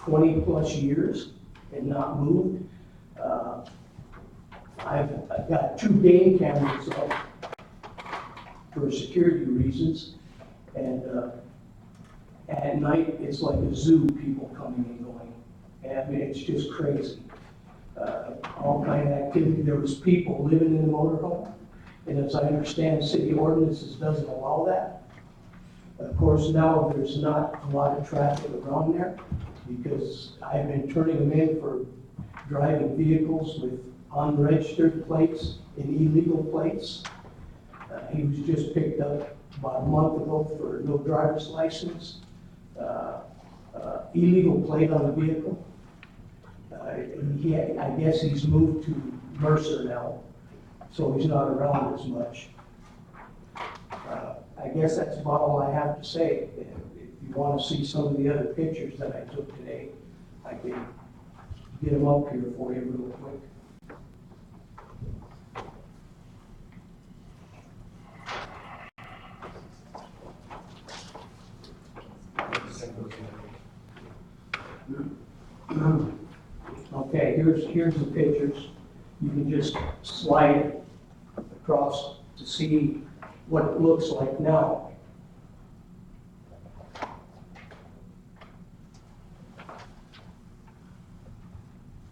20 plus years and not moved. I've got 2 game cameras up for security reasons, and at night it's like a zoo, people coming and going. And I mean, it's just crazy. All kind of activity. There was people living in the motorhome, and as I understand, city ordinances doesn't allow that. Of course, now there's not a lot of traffic around there because I've been turning them in for driving vehicles with unregistered plates and illegal plates. He was just picked up about a month ago for no driver's license, illegal plate on the vehicle. I guess he's moved to Mercer now, so he's not around as much. I guess that's about all I have to say. If you want to see some of the other pictures that I took today, I can get them up here for you real quick. Okay, here's the pictures. You can just slide it across to see what it looks like now.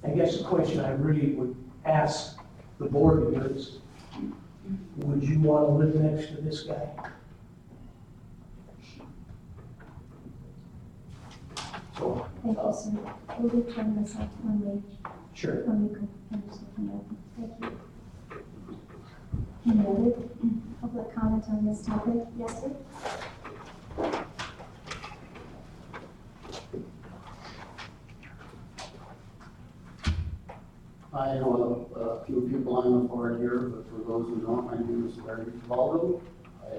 I guess the question I really would ask the board is, would you want to live next to this guy? So, Thank you, sir. Will you turn this off when sure. we can finish looking at them? Thank you. Any other public comment on this topic? Yes, sir? I know a few people on the board here, but for those who don't, my name is Larry Waldo. I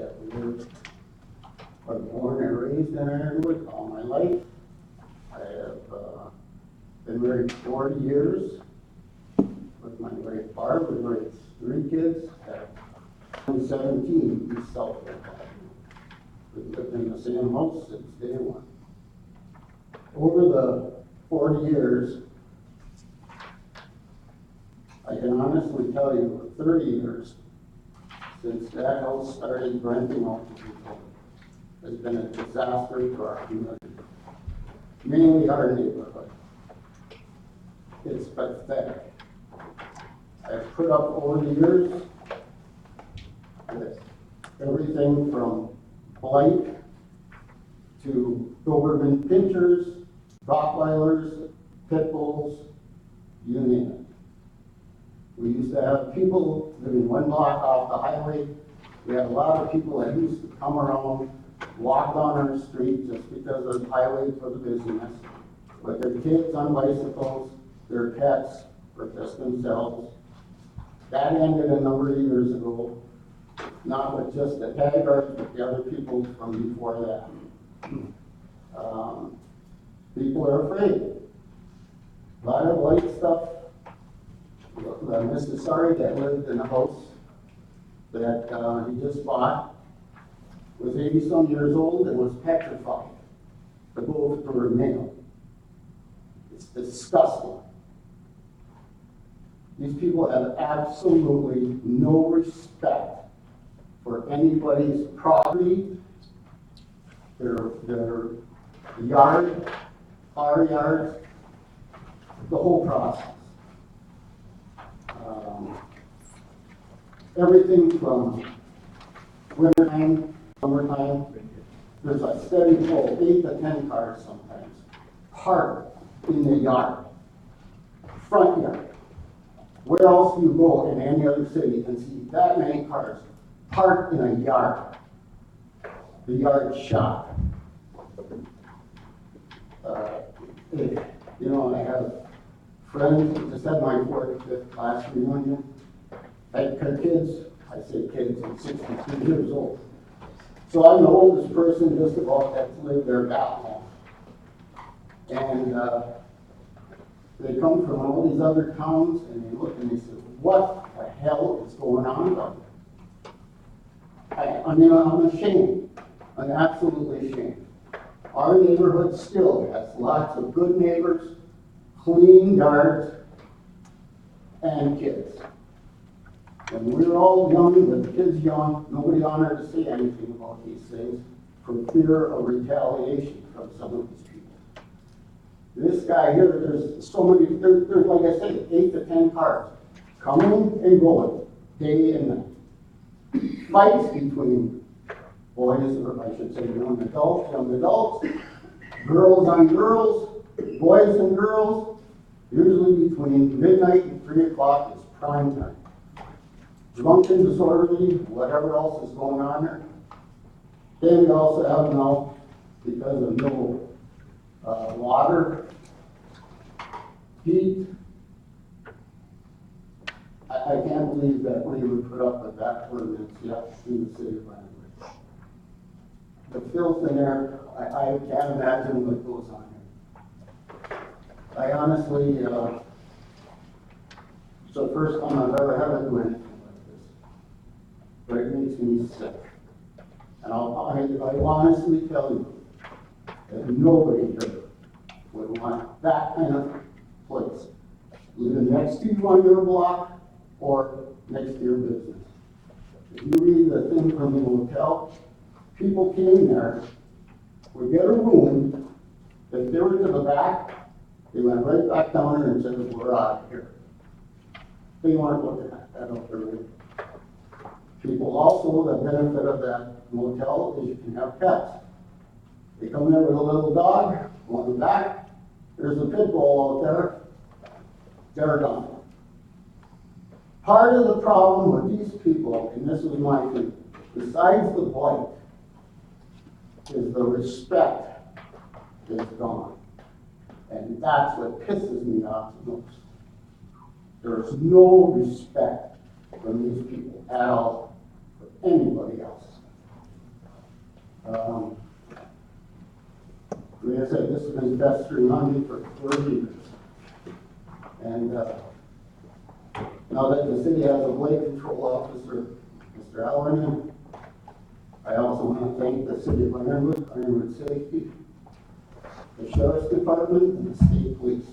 was born and raised in Ironwood all my life. I have been married 40 years with my wife Barb. We raised 3 kids. At 2017, we self-employed. We've lived in the same house since day one. Over the 40 years, I can honestly tell you, for 30 years, since that house started renting out to people, has been a disaster to our community. Mainly our neighborhood. It's pathetic. I've put up over the years with everything from blight to Doberman pinchers, Rottweilers, pit bulls, you name it. We used to have people living 1 block off the highway. We had a lot of people that used to come around, walk on our street just because the highway for the business, with their kids on bicycles, their pets, or just themselves. That ended a number of years ago, not with just the taggers, but the other people from before that. People are afraid. A lot of light stuff. Mr. Sari that lived in a house that he just bought was 80-some years old and was petrified to go for a mail. It's disgusting. These people have absolutely no respect for anybody's property, their yard, our yards, the whole process. Everything from wintertime, summertime, there's a steady flow, 8 to 10 cars sometimes, parked in the yard, front yard. Where else do you go in any other city and see that many cars parked in a yard? The yard shop. You know, I have friends who just had my 45th class reunion. I had kids, I say kids, I'm 62 years old. So I'm the oldest person just about that's lived there that long. And they come from all these other towns and they look and they say, what the hell is going on down there? I mean, I'm ashamed. I'm absolutely ashamed. Our neighborhood still has lots of good neighbors, clean yards, and kids. When we were all young, when the kids young, nobody honored to say anything about these things for fear of retaliation from some of these people. This guy here, there's so many, there's like I said, 8 to 10 cars coming and going, day and night. Fights between boys, or I should say young adults, girls on girls, boys and girls, usually between midnight and 3 o'clock is prime time. Drunken, disorderly, whatever else is going on there. Then we also have now, because of no water, heat. I can't believe that we would put up with that ordinance yet in the city of Ironwood. The filth in there, I can't imagine what goes on here. I honestly, it's the first time I've ever had to do anything like this. But it makes me sick. And I honestly tell you that nobody here would want that kind of place, living next to you on your block or next to your business. If you read the thing from the hotel, people came there, would get a room, if they were to the back, they went right back down there and said, we're out of here. They weren't looking at that up there. People also, the benefit of that motel is you can have pets. They come there with a little dog, go in the back, there's a pit bull out there, they're gone. Part of the problem with these people, and this is my thing, besides the blight, is the respect is gone. And that's what pisses me off the most. There's no respect from these people at all for anybody else. Like I said, this has been festering on me for 30 years. And now that the city has a blight control officer, Mr. Allen, I also want to thank the city of Ironwood, Ironwood Safety, the sheriff's department, and the state police.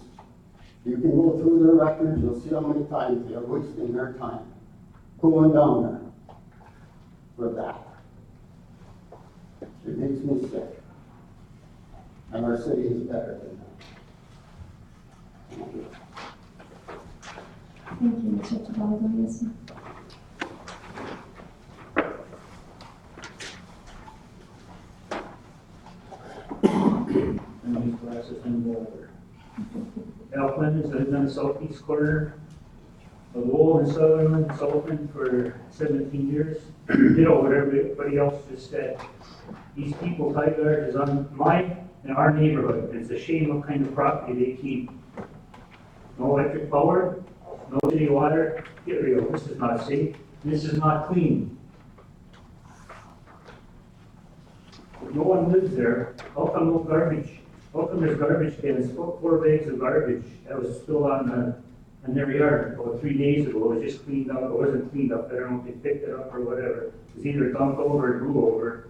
You can go through their records, you'll see how many times they are wasting their time going down there for that. It makes me sick. And our city is better than that. Thank you. Thank you, Mr. Tabatabayan. And these glasses and go over. Elkland is in the southeast corner of Lowell and Sullivan for 17 years. You know what everybody else just said. These people, Tigard is on my and our neighborhood. It's a shame what kind of property they keep. No electric power, no city water. Get real. This is not safe. This is not clean. If no one lives there, how come no garbage? How come there's garbage cans, 4 bags of garbage that was still on their yard about 3 days ago? It was just cleaned up. It wasn't cleaned up. I don't know if they picked it up or whatever. It was either dumped over or blew over.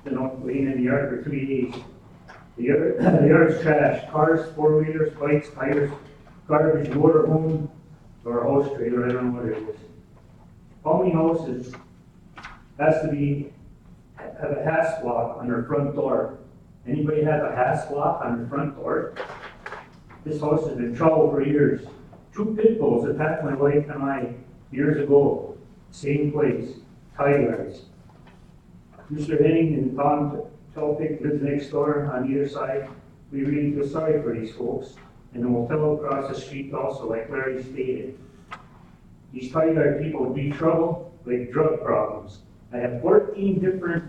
You know, laying in the yard for 3 days. The yard's trash. Cars, 4-wheelers, bikes, tires, garbage, motorhome, or a house trailer. I don't know what it is. How many houses has to have a hash block on their front door? Anybody have a hash block on their front door? This house has been in trouble for years. 2 pit bulls attacked my wife and I years ago. Same place, Tigers. Mr. Henning and Tom Telpick lives next door on either side. We really feel sorry for these folks. And the motel across the street also, like Larry stated. These Tigard people be trouble like drug problems. I have 14 different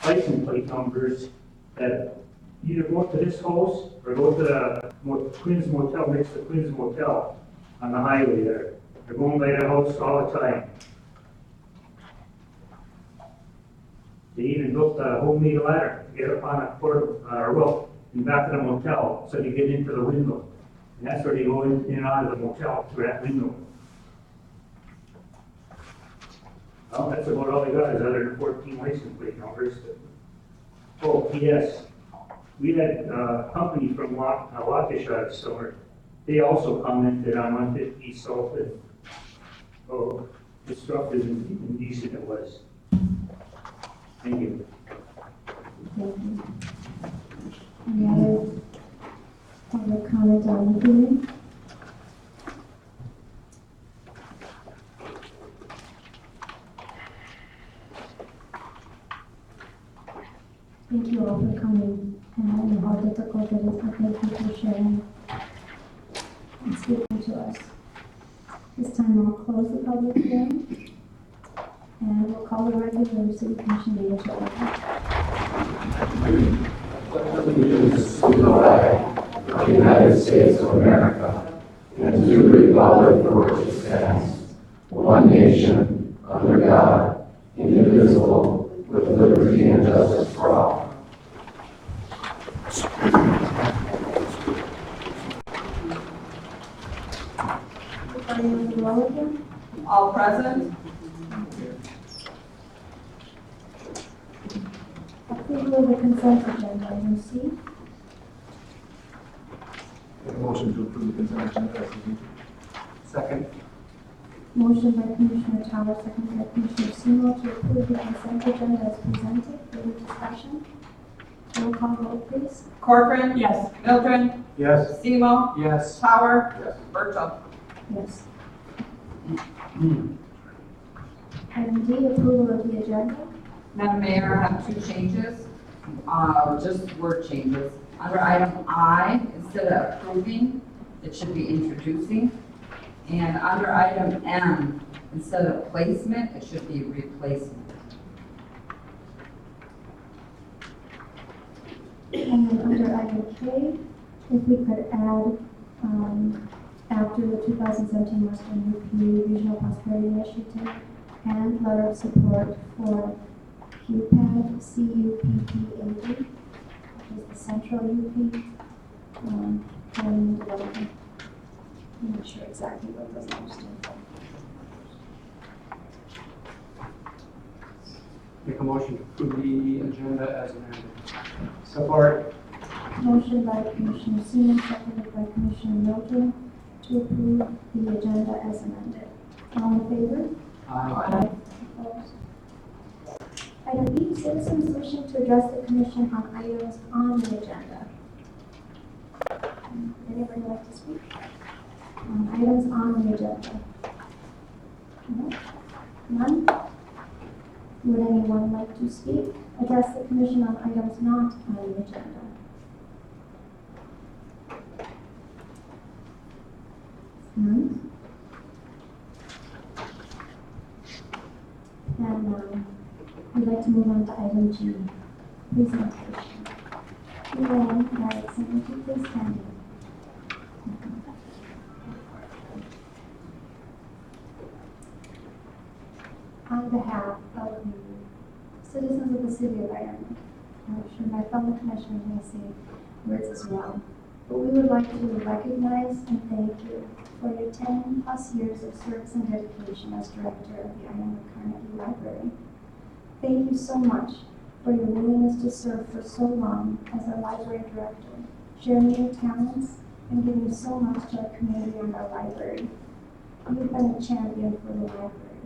license plate numbers that either go to this house or go to the Quinn's Motel, next to Quinn's Motel on the highway there. They're going by the house all the time. They even built a homemade ladder to get up on a roof in the back of the motel so you get into the window. And that's where they go in and out of the motel through that window. Well, that's about all I got is other than 14 license plate numbers. Oh, P.S. we had company from Waukesha this summer. They also commented on 150 South and how destructive and indecent it was. Thank you. Thank you. Any other public comment on the hearing? Thank you all for coming, and I know how difficult it is, but thank you for sharing and speaking to us. This time I'll close the public hearing, and we'll call the regular city commission meeting to order. Allegiance to the flag of the United States of America and to the republic for which it stands, one nation, under God, indivisible, with liberty and justice for all. Starting with the roll again. All present? Approval of the consent agenda, item C. Make a motion to approve the consent agenda as presented. Second. Motion by Commissioner Tower, second by Commissioner Seymour to approve the consent agenda as presented. Further discussion? Roll call vote, please. Corcoran? Yes. Mildred? Yes. Semo? Yes. Power? Yes. Virgil? Yes. Item D, approval of the agenda. Madam Mayor, I have two changes, just word changes. Under item I, instead of approving, it should be introducing. And under item M, instead of placement, it should be replacement. And then under item K, if we could add, after the 2017 Western UP Regional Prosperity Initiative and letter of support for QPAD, CUPPAD, which is the Central UP, Planning and Development. I'm not sure exactly what those letters stand for. Make a motion to approve the agenda as amended. Support. Motion by Commissioner Seaman, seconded by Commissioner Mildred to approve the agenda as amended. All in favor? Aye. Opposed? Item B, citizens wishing to address the commission on items on the agenda. Anybody like to speak? On items on the agenda? No? None? Would anyone like to speak? Address the commission on items not on the agenda? None? And we'd like to move on to item G, presentation. Elaine Erickson, would you please stand? On behalf of the citizens of the city of Ironwood, I'm sure my fellow commissioners may say words as well, but we would like to recognize and thank you for your 10+ years of service and dedication as director of the Ironwood Carnegie Library. Thank you so much for your willingness to serve for so long as our library director, sharing your talents and giving so much to our community and our library. You've been a champion for the library,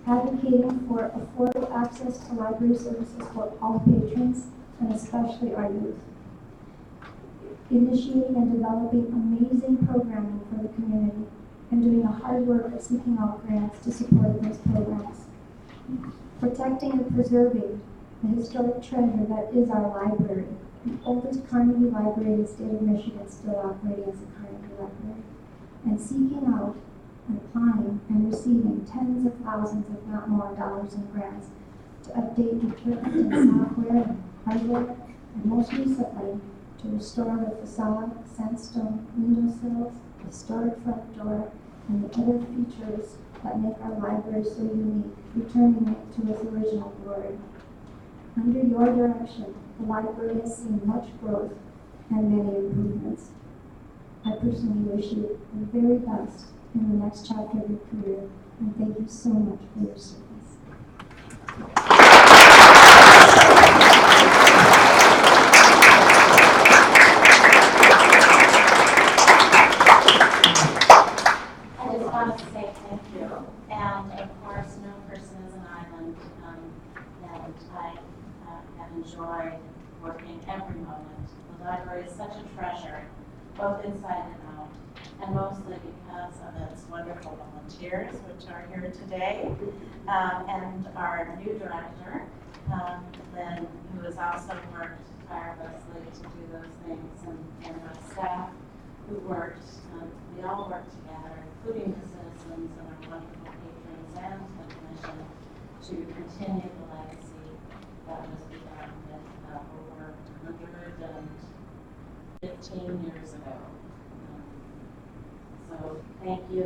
advocating for affordable access to library services for all patrons and especially our youth, initiating and developing amazing programming for the community, and doing the hard work of seeking out grants to support those programs, protecting and preserving the historic treasure that is our library, the oldest Carnegie Library in the state of Michigan still operating as a Carnegie Library, and seeking out and applying and receiving tens of thousands, if not more, dollars in grants to update equipment and software and hardware, and most recently, to restore the facade, sandstone windowsills, historic front door, and the other features that make our library so unique, returning it to its original glory. Under your direction, the library has seen much growth and many improvements. I personally wish you the very best in the next chapter of your career, and thank you so much for your service. and I have enjoyed working every moment. The library is such a treasure, both inside and out, and mostly because of its wonderful volunteers, which are here today, and our new director, Lynn, who has also worked tirelessly to do those things, and our staff who worked. We all worked together, including the citizens and our wonderful patrons and the commission, to continue the legacy that was begun with over 115 years ago. So thank you.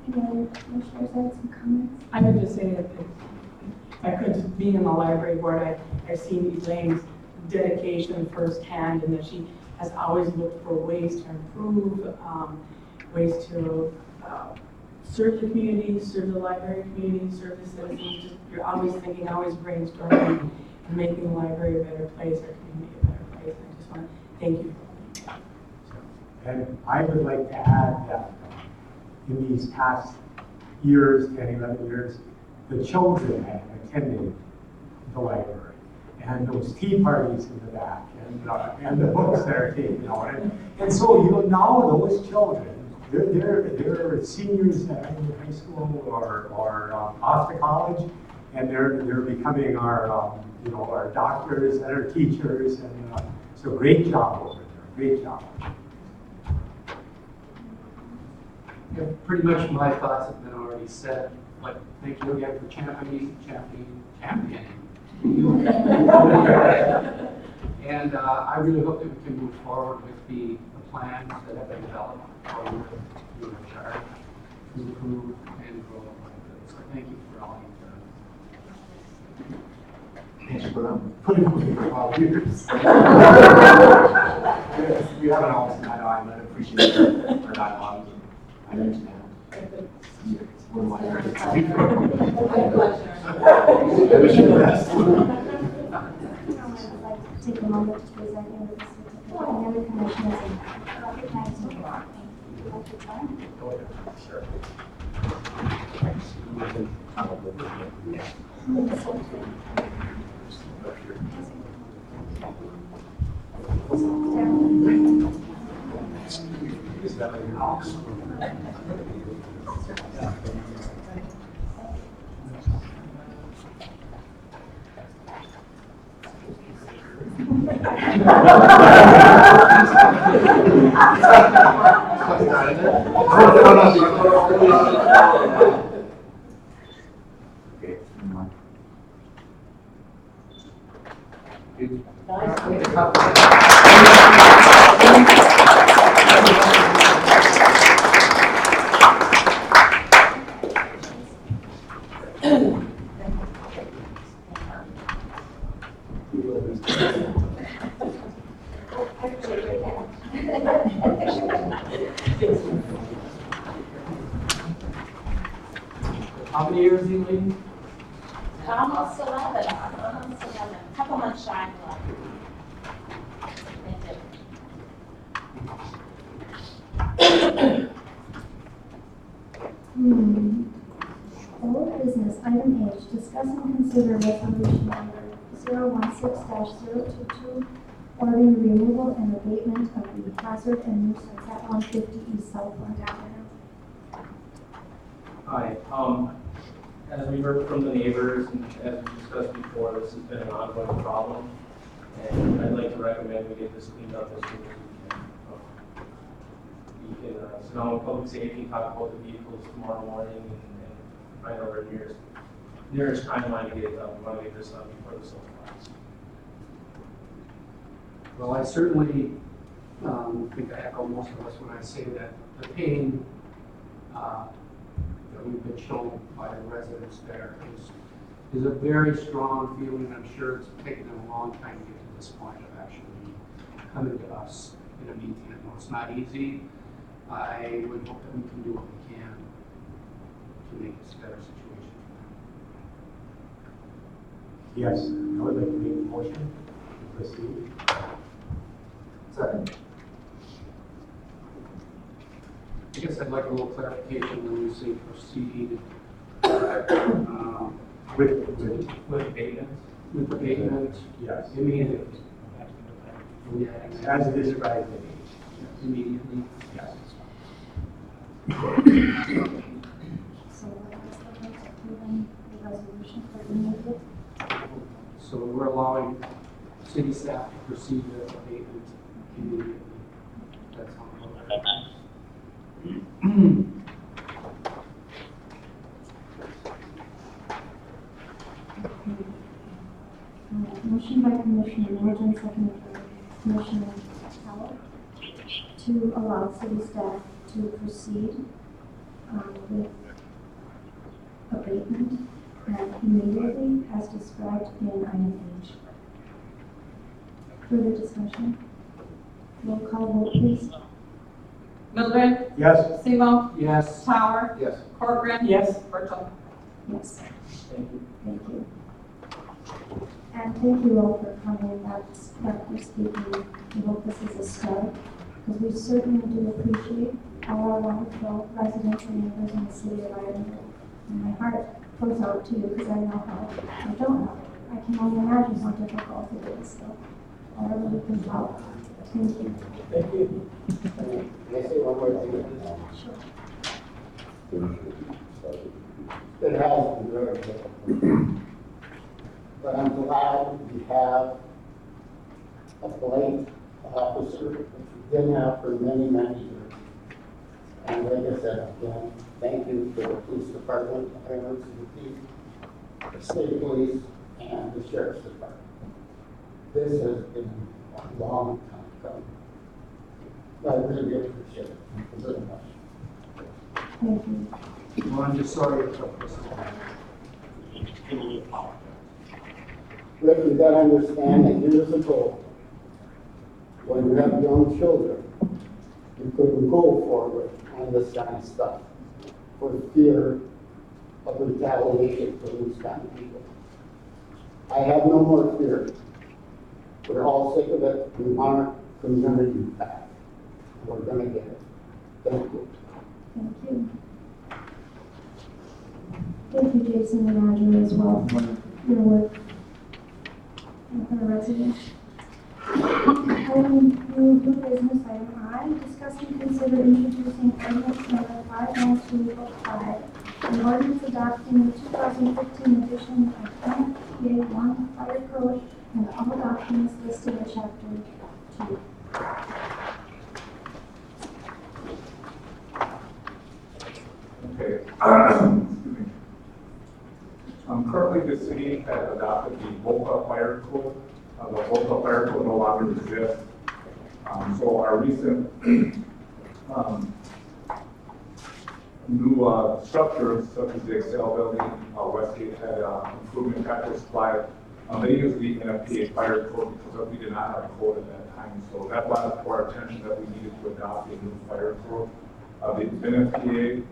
Any other commissioners have some comments? I would just say that I could, being in the library board, I've seen Elaine's dedication firsthand, and that she has always looked for ways to improve, ways to serve the community, serve the library community, serve the citizens. Just, you're always thinking, always brainstorming, and making the library a better place, our community a better place. And I just want to thank you. And I would like to add that in these past years, 10, 11 years, the children have attended the library. And those tea parties in the back, and the books that are taken out. And so, you know, now those children, they're seniors in high school or off to college, and they're becoming our, you know, our doctors and our teachers. And so great job over there, great job. Yeah, pretty much my thoughts have been already said, but thank you again for championing. And I really hope that we can move forward with the plans that have been developed for you in charge to improve and grow. So thank you for all you've done. Thanks for putting up with me for 12 years. We haven't always, I know I appreciate our dialogue. I understand. It's one of my areas. I wish you the best. I'd like to take a moment to present you with the certificate and other commissioners and recognize you. Would you like to join? Sure. Is that like your house? How many years, Elaine? Almost 11. A couple months shy of 11. Old business, item H, discuss and consider resolution number 016-022, ordering the removal and abatement of the hazard and nuisance at 150 East Southland Avenue. Hi, as we heard from the neighbors and as we discussed before, this has been an ongoing problem. And I'd like to recommend we get this cleaned up as soon as we can. We can sit down with public safety, talk about the vehicles tomorrow morning and find out our nearest timeline to get it done. We want to get this done before the snow flies. Well, I certainly think I echo most of us when I say that the pain that we've been shown by the residents there is a very strong feeling. I'm sure it's taken them a long time to get to this point of actually coming to us in a meeting. I know it's not easy. I would hope that we can do what we can to make this a better situation. Yes, I would like to make a motion to proceed. Second. I guess I'd like a little clarification when you say proceed. With abatement, yes, immediately. as described in Immediately. yes. So what is the vote approving the resolution for immediate? So we're allowing city staff to proceed with abatement immediately. That's how it works. Motion by Commissioner Norton, seconded by Commissioner Howell, to allow city staff to proceed with abatement and immediately as described in item H. Further discussion? Roll call vote, please. Mildred, Yes. Semo, Yes. Tower, Yes. Corcoran. Yes. Virgil. Yes. Thank you. Thank you. And thank you all for coming, that's for speaking. We hope this is a start, because we certainly do appreciate all our wonderful residents and neighbors in the city of Ironwood. And my heart goes out to you, because I know how, I don't know, I can only imagine how difficult it is, so however we can help. Thank you. Thank you. Can I say one more thing? Sure. It has been very difficult. But I'm glad we have a blight officer, which we didn't have for many, many years. And like I said, again, thank you to the police department, Ironwood City, the state police, and the sheriff's department. This has been a long time coming. But I really appreciate it very much. Thank you. Well, I'm just sorry it took this long. Rick, you gotta understand that years ago, when you have young children, you couldn't go forward on this kind of stuff for fear of retaliation from these kind of people. I have no more fear. We're all sick of it. We want our community back. We're gonna get it. Thank you. Thank you. Thank you, Jason and Roger, as well, for your work and for the residents. Item new business, item I, discuss and consider introducing ordinance number 59205, an ordinance adopting the 2015 edition of NFPA 1 Fire Code and all documents listed in Chapter 2. Okay. Excuse me. Currently, the city has adopted the Boca Fire Code. The Boca Fire Code no longer exists. So our recent new structures, such as the Excel building, Westgate had improvement tractor supply. They use the NFPA Fire Code because we did not have a code at that time. So that brought it to our attention that we needed to adopt a new fire code. The NFPA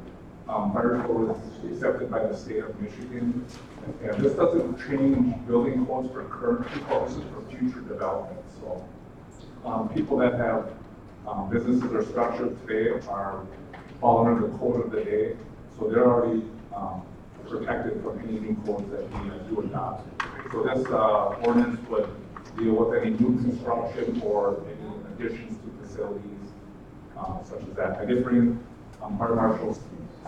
Fire Code is accepted by the state of Michigan. And this doesn't change building codes for current people, this is for future development. So people that have businesses or structures today are fall under the code of the day. So they're already protected from any new codes that we do adopt. So this ordinance would deal with any new construction or any additions to facilities such as that. I did bring Fire Marshal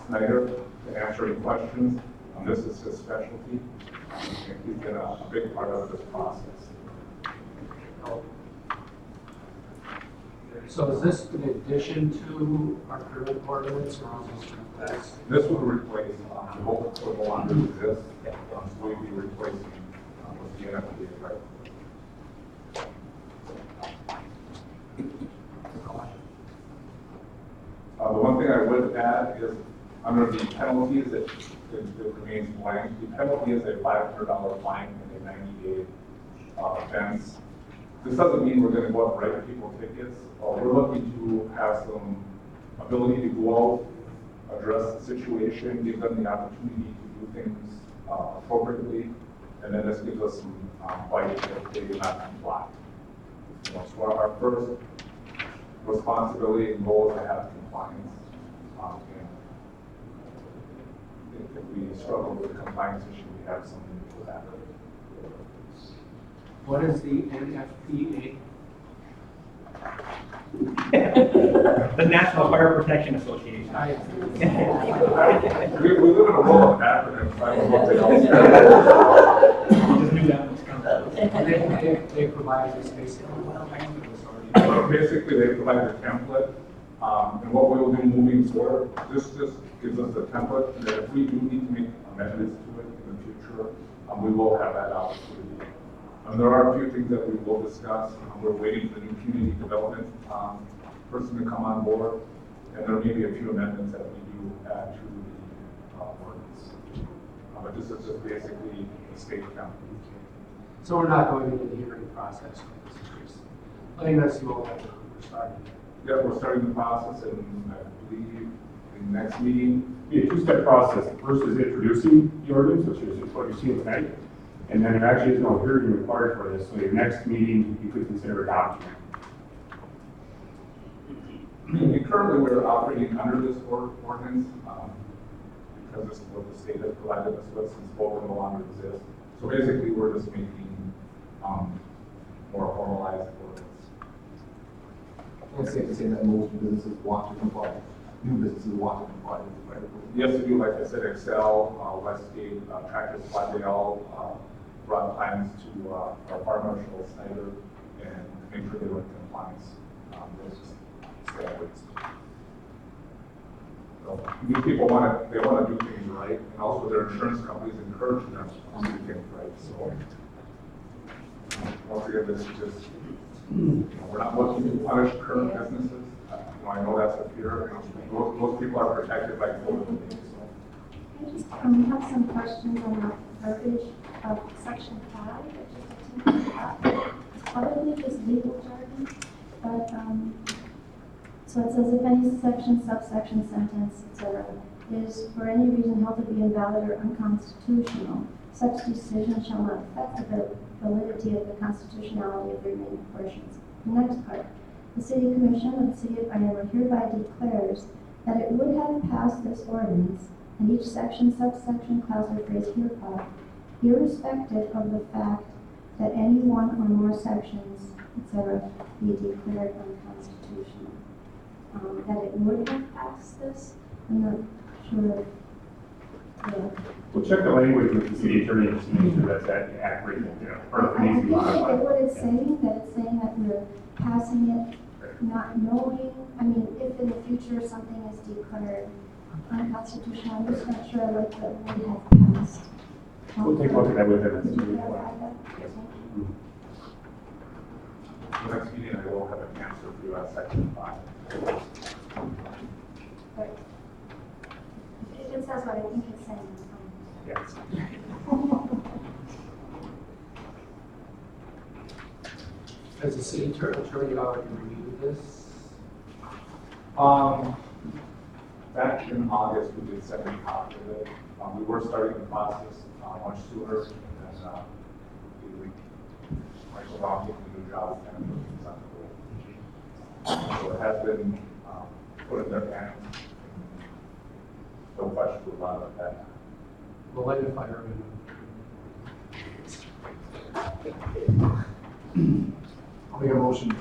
Snyder to answer any questions. This is his specialty. He's been a big part of this process. So is this in addition to our current ordinance, or is this replaced? This would replace the whole code no longer exists. So we'd be replacing with the NFPA, right? The one thing I would add is under the penalties, it remains blank. The penalty is a $500 fine and a 90-day offense. This doesn't mean we're going to go out and write people tickets. We're looking to have some ability to go out, address the situation, give them the opportunity to do things appropriately, and then this gives us some fight if they do not comply. So our first responsibility and goal is to have compliance. if we struggle with a compliance issue, we have something for that. What is the NFPA? The National Fire Protection Association. We live in a world of acronyms, I don't know what they all stand You just knew that was coming. They provide this basic. for. Basically, they provide the template, and what we will do moving forward, this just gives us the template, and that if we do need to make amendments to it in the future, we will have that opportunity. There are a few things that we will discuss. We're waiting for the new community development person to come on board, and there may be a few amendments that we do add to the ordinance. But this is just basically the state template. So we're not going into the hearing process. This is just letting us know that we're starting. Yeah, we're starting the process, and I believe in the next meeting. Be a two-step process. The first is introducing the ordinance, which is what you're seeing tonight. And then there actually is no hearing required for this, so your next meeting, you could consider adopting it. Currently, we're operating under this ordinance because this is what the state has provided us with since both no longer exist. So basically, we're just making more formalized ordinance. It's safe to say that most businesses want to comply, new businesses want to comply with the fire code. Yes, we do, like I said, Excel, Westgate, Tractor Supply, they all run plans to our fire marshal Snyder and make sure they're in compliance with standards. So these people they want to do things right, and also their insurance companies encourage them to do things right. So once again, this is just, we're not looking to punish current businesses. I know that's a fear. Most people are protected by code. I just have some questions on the verbiage of section 5, which is it's probably just legal jargon, but so it says if any section, subsection, sentence, etc. is for any reason held to be invalid or unconstitutional, such decision shall not affect the validity of the constitutionality of the remaining portions. The next part. The City Commission of the City of Ironwood hereby declares that it would have passed this ordinance and each section, subsection, clause, or phrase hereby, irrespective of the fact that any one or more sections, etc., be declared unconstitutional. That it would have passed this, I'm not sure. We'll check the language with the city attorney just to make sure that's accurate, or if it needs to be I modified. think what it's saying, that it's saying that we're passing it not knowing, I mean, if in the future something is declared unconstitutional, I'm just not sure I like the would have passed. We'll take a look at that with them and see Could you what clarify that? The next meeting, I will have an answer for you on section 5. Right. If it says what I think it's saying, it's fine. Yes. Has the city attorney already reviewed this? Back in August, we did send a copy of it. We were starting the process much sooner, and then Michael Brown taking the new job and so it has been put in their hands. No question about that. We'll light a fire I'll make a motion to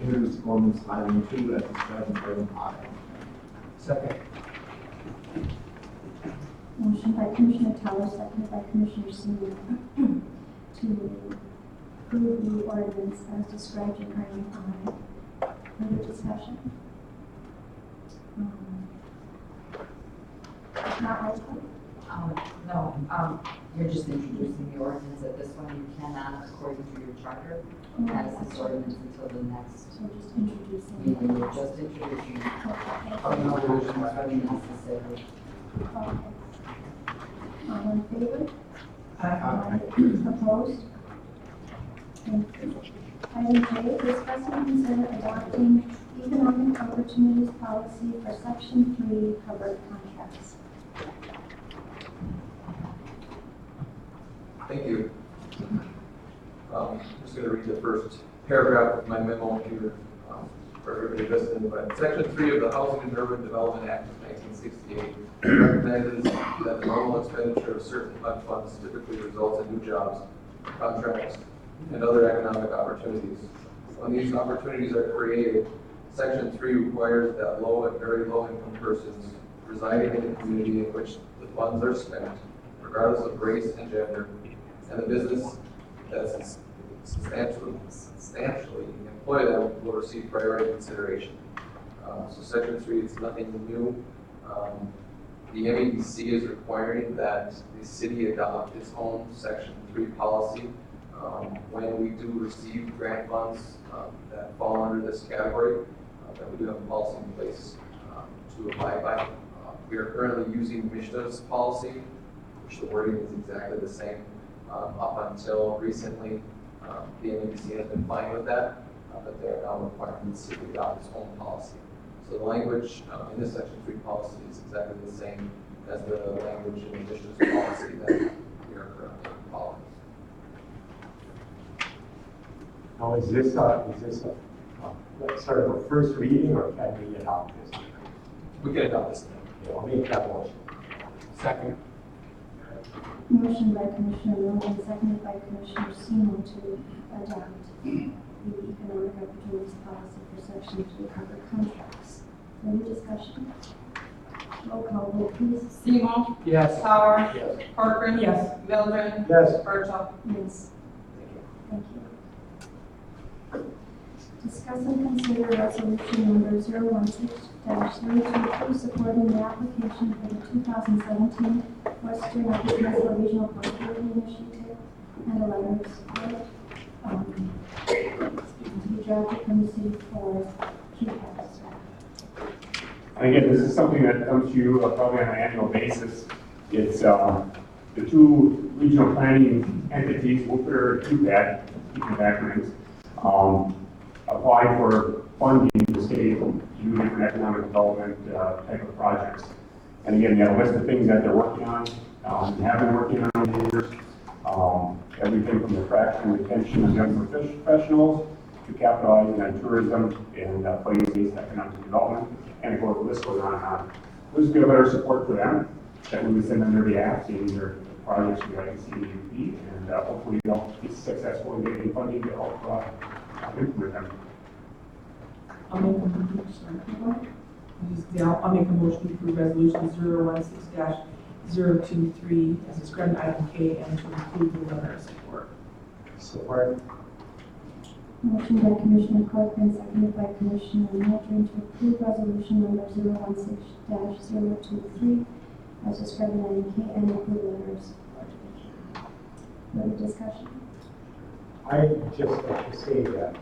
introduce ordinance item 2 as described in item I. Second. Motion by Commissioner Teller, seconded by Commissioner Seaman, to approve the ordinance as described in item I. Further discussion? Not roll call? No, you're just introducing the ordinance at this one. You cannot, according to your charter, pass this ordinance until the next So just introducing. meeting. You're just introducing. No motions are necessary. Okay. All in favor? Aye. Opposed? Thank you. Item J, discuss and consider adopting economic opportunities policy for section 3 covered contracts. Thank you. I'm just going to read the first paragraph of my memo here for everybody. everybody listening, but Section 3 of the Housing and Urban Development Act of 1968 recognizes that the normal expenditure of certain HUD funds typically results in new jobs, contracts, and other economic opportunities. When these opportunities are created, Section 3 requires that low and very low income persons residing in the community in which the funds are spent, regardless of race and gender, and the business that substantially employ them will receive priority consideration. So Section 3 is nothing new. The MEDC is requiring that the city adopt its own Section 3 policy. When we do receive grant funds that fall under this category, that we do have a policy in place to abide by. We are currently using Mishna's policy, which the wording is exactly the same. Up until recently, the MEDC has been fine with that, but they are now requiring the city to adopt its own policy. So the language in this Section 3 policy is exactly the same as the language in Mishna's policy that we are currently following. Now, is this a sort of a first reading, or can we adopt this? We can adopt this now. Okay, I'll make that motion. Second. Motion by Commissioner Logan, seconded by Commissioner Seymour to adopt the economic opportunities policy for Section 3 covered contracts. Any discussion? Roll call vote, please. Seymour. Yes. Sauer. Yes. Corcoran. Yes. Mildred. Yes. Birchall. Yes. Thank you. Discuss and consider resolution number 016-322 supporting the application for the 2017 Western Upper Peninsula Regional Prosperity Initiative and a letter of support to be drafted from the city for QCAS. Again, this is something that comes to you probably on an annual basis. It's the two regional planning entities, Whooper and QPAD, keeping acronyms, apply for funding to state to do different economic development type of projects. And again, you have a list of things that they're working on, and have been working on over the years. Everything from the attraction and retention of young professionals to capitalizing on tourism and place-based economic development. And of course, the list goes on and on. We'll just give a better support for them that we would send on their behalf, seeing their projects we like to see in and hopefully they'll be successful in getting funding to help implement them. I'll make a motion to approve resolution 016-023 as described in item K and to include the letter of support. Support. Motion by Commissioner Corcoran, seconded by Commissioner Mildred to approve resolution number 016-023 as described in item K and include the letter of support. Further discussion? I just like to say that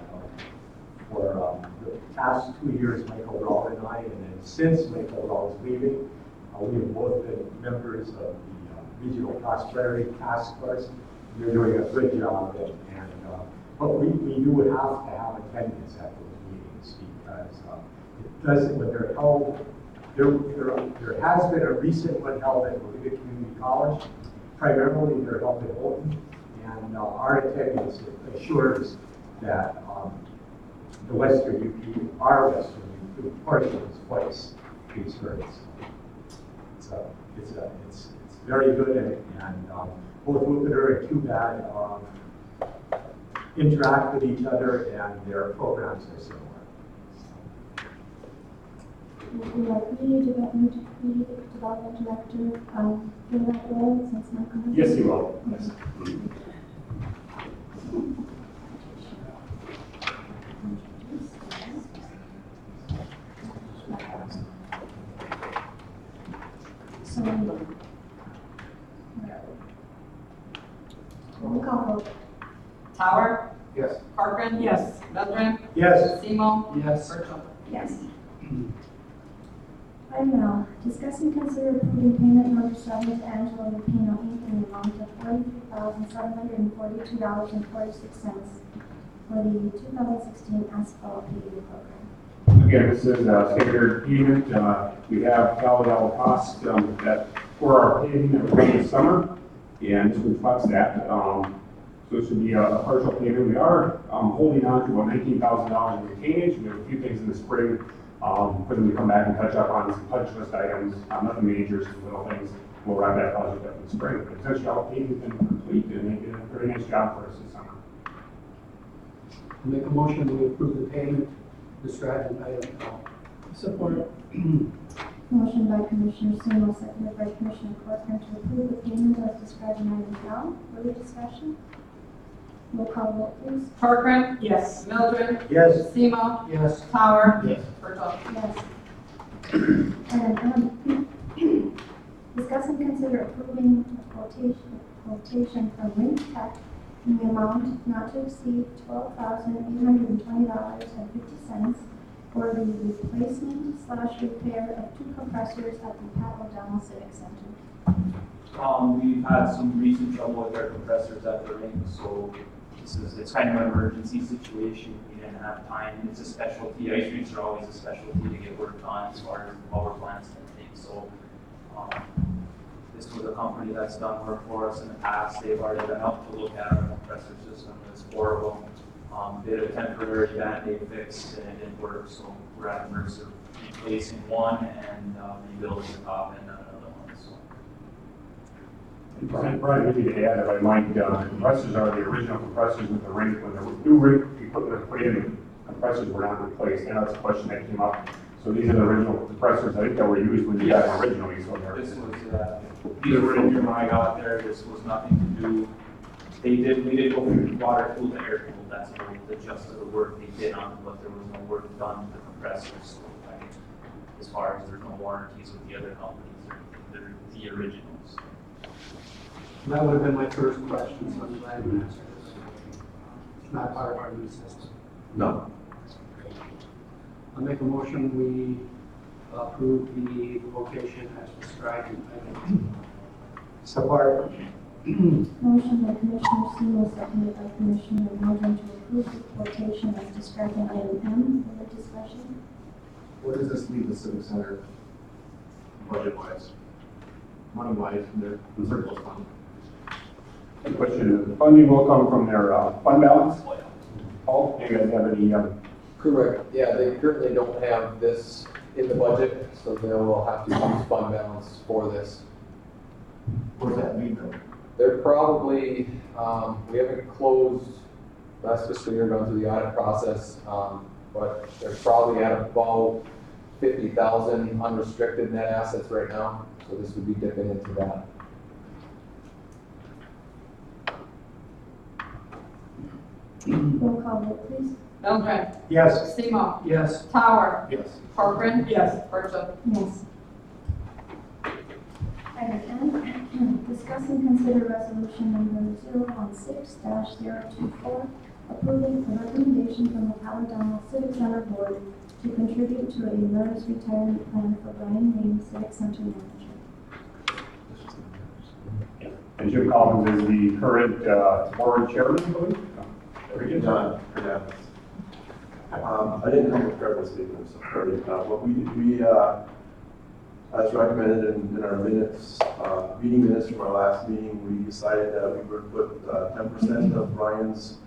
for the past 2 years, Michael Rawl and I, and then since Michael Rawl is leaving, we have both been members of the Regional Prosperity Task Force. You're doing a good job, but we do have to have attendance at those meetings because it doesn't, when they're held, there has been a recent one held at Mohican Community College. Primarily, they're held in Bolton, and our attendance assures that the Western UP, our Western UP portion is twice these hearings. It's very good, and both Whoopiter and QBAD interact with each other, and their programs are similar. Would you like the development director fill that role since Michael has? Yes, you will. Yes. So, roll call vote. Tower. Yes. Corcoran. Yes. Mildred. Yes. Seymour. Yes. Birchall. Yes. Item L, discuss and consider approving payment number 7 to Angelo Lupino Inc. in the amount of $43,742.46 for the 2016 asphalt paving program. Again, this is a standard payment. We have valid costs that for our paving that we're doing this summer, and this reflects that. So So this would be a partial payment. We are holding on to about $19,000 in retainage. We have a few things in the spring, for them to come back and touch up on some punch list items, nothing major, some little things. We'll wrap that project up in the spring. But essentially, all the paving's been complete, and they did a very nice job for us this summer. Make a motion to approve the payment described in item L. Support. Motion by Commissioner Seymour, seconded by Commissioner Corcoran to approve the payment as described in item L. Further discussion? Roll call vote, please. Corcoran. Yes. Mildred. Yes. Seymour. Yes. Power. Yes. Virtual. Yes. And, discuss and consider approving a quotation from Link Tech in the amount not to exceed $12,820.50 for the replacement/repair of 2 compressors at the Pat O'Donnell Civic Center. We've had some recent trouble with our compressors at the rink, so it's kind of an emergency situation. We didn't have time. It's a specialty. Ice rinks are always a specialty to get worked on as far as power plants and things. So this was a company that's done work for us in the past. They've already been up to look at our compressor system. It's horrible. Did a temporary Band-Aid fix and it didn't work, so we're at the mercy of replacing one and rebuilding the top end on another one. So. Brian, maybe to add, if I might, compressors are the original compressors with the rink. When the new rink equipment was put in, compressors were not replaced. And that's a question that came up. So these are the original compressors, I think, that were used when you got them originally. So This was, these were in here when I got there. This was nothing to do. We did go from water cooled to air cooled. That's the gist of the work they did on it, but there was no work done to the compressors. So, as far as there's no warranties with the other companies, they're the originals. That would have been my first question, so I'm glad you answered this. It's not part of our new system. No. I'll make a motion, we approve the quotation as described in item. Support. Motion by Commissioner Seymour, seconded by Commissioner Mildred to approve the quotation as described in item M. Further discussion? What does this leave the Civic Center budget-wise, money-wise, in their surplus fund? the question is, the funding will come from their fund balance. Paul, do you guys have any? Correct, yeah, they currently don't have this in the budget, so they'll have to use fund balance for this. What does that mean though? They're probably, we haven't closed last fiscal year, gone through the audit process, but they're probably at about 50,000 unrestricted net assets right now, so this would be dipping into that. Roll call vote, please. Mildred. Yes. Seymour. Yes. Tower. Yes. Corcoran. Yes. Virtual. Yes. Item N, discuss and consider resolution number 016-024, approving a recommendation from the O'Donnell Civic Center Board to contribute to a MERS retirement plan for Brian Lane, Civic Center Manager. And Jim Collins is the current board chairman, I believe. Very good. John, yeah. I didn't come prepared with statements, sorry. What we as recommended in our minutes, meeting minutes from our last meeting, we decided that we would put 10% of Brian's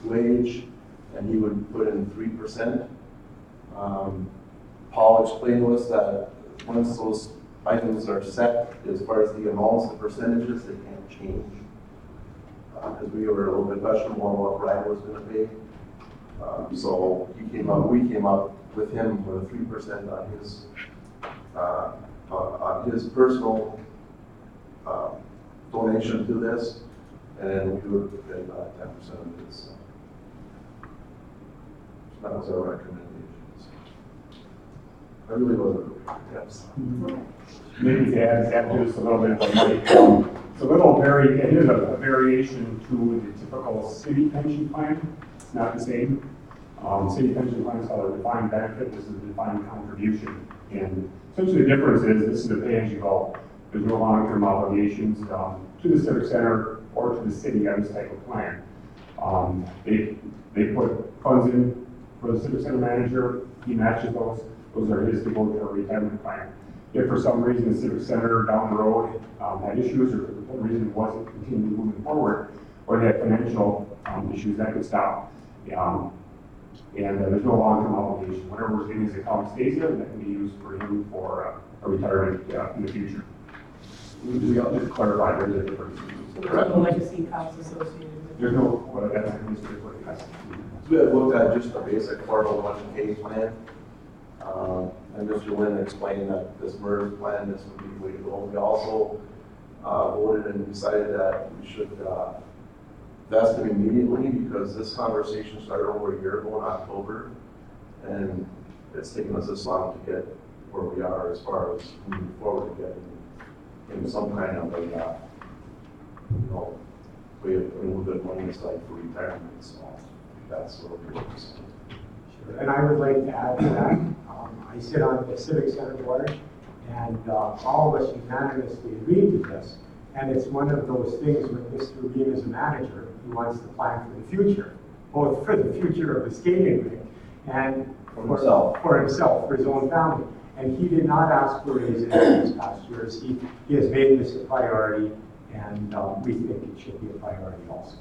wage, and he would put in 3%. Paul explained to us that once those items are set, as far as the amounts, the percentages, they can't change. Because we were a little bit questionable on what Brian was going to pay. So we came up with him with a 3% on his personal donation to this, and then we would put in 10% of his. So that was our recommendations. I really wasn't prepared. Maybe to add just a little bit, it's a little it is a variation to the typical city pension plan. It's not the same. City pension plans have a defined benefit. This is a defined contribution. And essentially the difference is this is a pay-as-you-go. There's no long-term obligations to the Civic Center or to the city on this type of plan. They put funds in for the Civic Center manager. He matches those. Those are his to go to a retirement plan. If for some reason the Civic Center down the road had issues or for some reason wasn't continuing moving forward, or they have financial issues, that could stop. And there's no long-term obligation. Whatever's in his account stays there, and that can be used for him for a retirement in the future. We all just clarify there's a difference. There's no legacy costs associated with it. There's no, well, that's a history of what it has. So we had looked at just the basic 401k plan. And Mr. Lynn explained that this MERS plan, this would be the way to go. We also voted and decided that we should vest them immediately because this conversation started over a year ago in October. And it's taken us this long to get where we are as far as moving forward to get in some kind of a, way of a little bit of money aside for retirement. So that's what we're doing. And I would like to add to that, I sit on the Civic Center board, and all of us unanimously agreed to this. And it's one of those things when Mr. Reed is a manager, he wants to plan for the future, both for the future of the skating rink and for himself, for his own family. And he did not ask for raises in these past years. He has made this a priority, and we think it should be a priority also.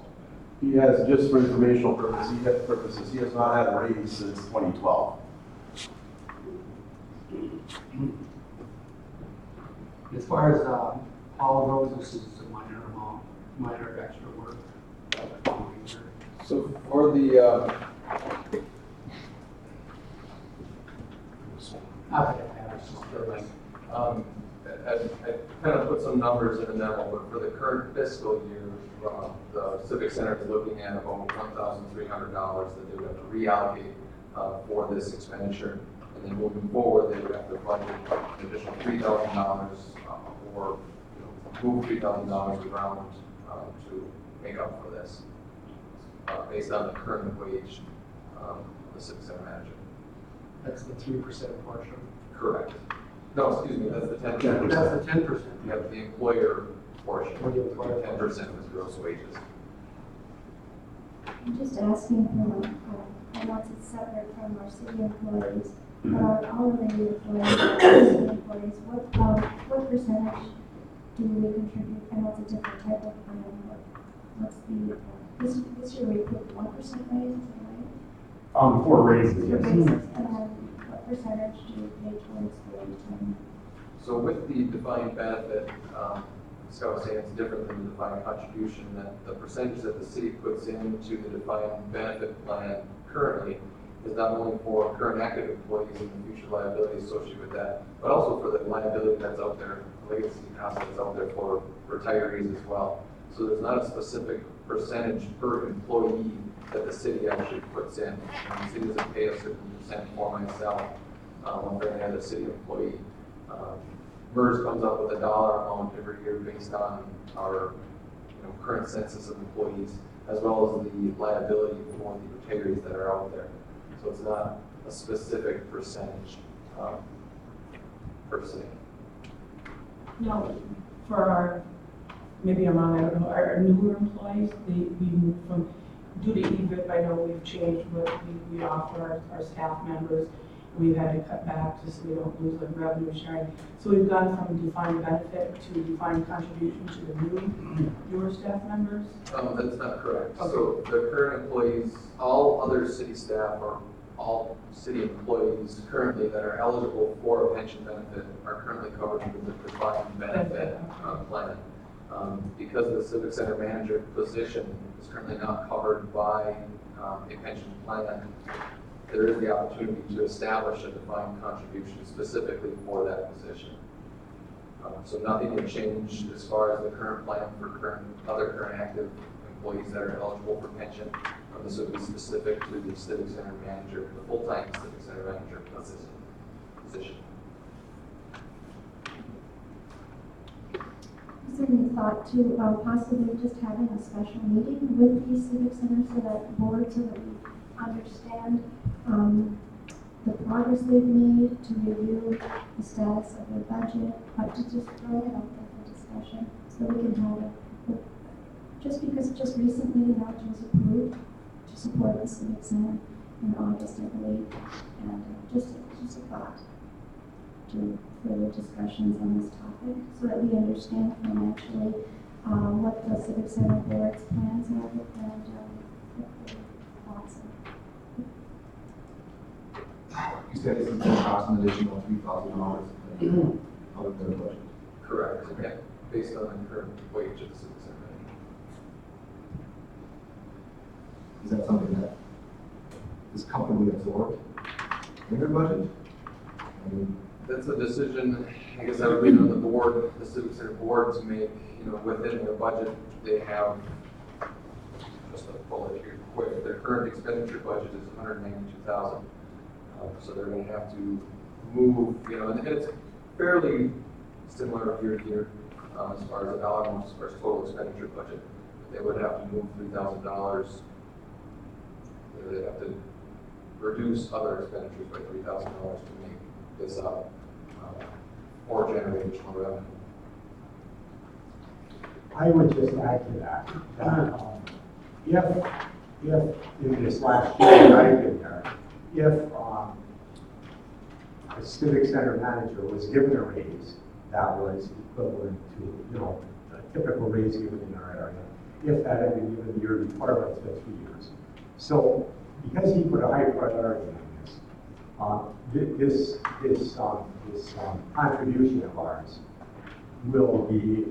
He has, just for informational purposes, he has not had a raise since 2012. As far as all roads, this is a minor amount, minor extra work. So for the, I kind of put some numbers in the memo, but for the current fiscal year, the Civic Center is looking at about $1,300 that they would have to reallocate for this expenditure. And then moving forward, they would have to budget an additional $3,000 or move $3,000 around to make up for this, based on the current wage of the Civic Center manager. That's the 3% portion. Correct. No, excuse me, that's the 10%. That's the 10%. You have the employer portion, Or the employer 10% is gross wages. I'm just asking for, I want it separate from our city employees, but our hourly employees, our city employees, what percentage do we contribute? I know it's a different type of plan, but what's the, this year we put 1% raise, is that right? For raises, For yes. raises, and then what percentage do we pay towards the retirement? So with the defined benefit, Scott was saying it's different than the defined contribution, that the percentage that the city puts into the defined benefit plan currently is not only for current active employees and the future liability associated with that, but also for the liability that's out there, legacy cost that's out there for retirees as well. So there's not a specific percentage per employee that the city actually puts in. The city doesn't pay a certain percent for myself or for any other city employee. MERS comes up with a dollar amount every year based on our current census of employees, as well as the liability for the retirees that are out there. So it's not a specific percentage per se. No, for our, maybe I'm wrong, I don't know, our newer employees, we moved from, due to EVIP, I know we've changed what we offer our staff members. We've had to cut back just so we don't lose the revenue sharing. So we've gone from defined benefit to defined contribution to the newer staff members. That's not correct. Okay. So the current employees, all other city staff or all city employees currently that are eligible for a pension benefit are currently covered with the defined benefit plan. Because the Civic Center manager position is currently not covered by a pension plan, there is the opportunity to establish a defined contribution specifically for that position. So nothing will change as far as the current plan for other current active employees that are eligible for pension. This would be specific to the Civic Center manager, the full-time Civic Center manager position. Is there any thought to possibly just having a special meeting with the Civic Center so that board, so that we understand the progress they've made, to review the status of their budget, but to just throw it out there for discussion so we can have it. Just because just recently the voucher was approved to support the Civic Center in August, I believe, and just a thought to further discussions on this topic so that we understand financially what the Civic Center Board's plans are and what their thoughts are. You said this is going to cost an additional $3,000 out of their budget. Correct, yeah, based on the current wage of the civic center. Is that something that is comfortably absorbed in their budget? I mean, That's a decision, I guess I would leave on the board, the civic center board to make, within their budget, they have, just to pull it here quick, their current expenditure budget is $192,000. So they're gonna have to move, and it's fairly similar year to year, as far as the dollar amounts, as far as total expenditure budget. They would have to move $3,000. They'd have to reduce other expenditures by $3,000 to make this up, or generate additional revenue. I would just add to that, if in this last year that I've been there, if a civic center manager was given a raise that was equivalent to, a typical raise given in our area, if that had been given the year before, that's been 3 years. So, because he put a high priority on this, this contribution of ours will be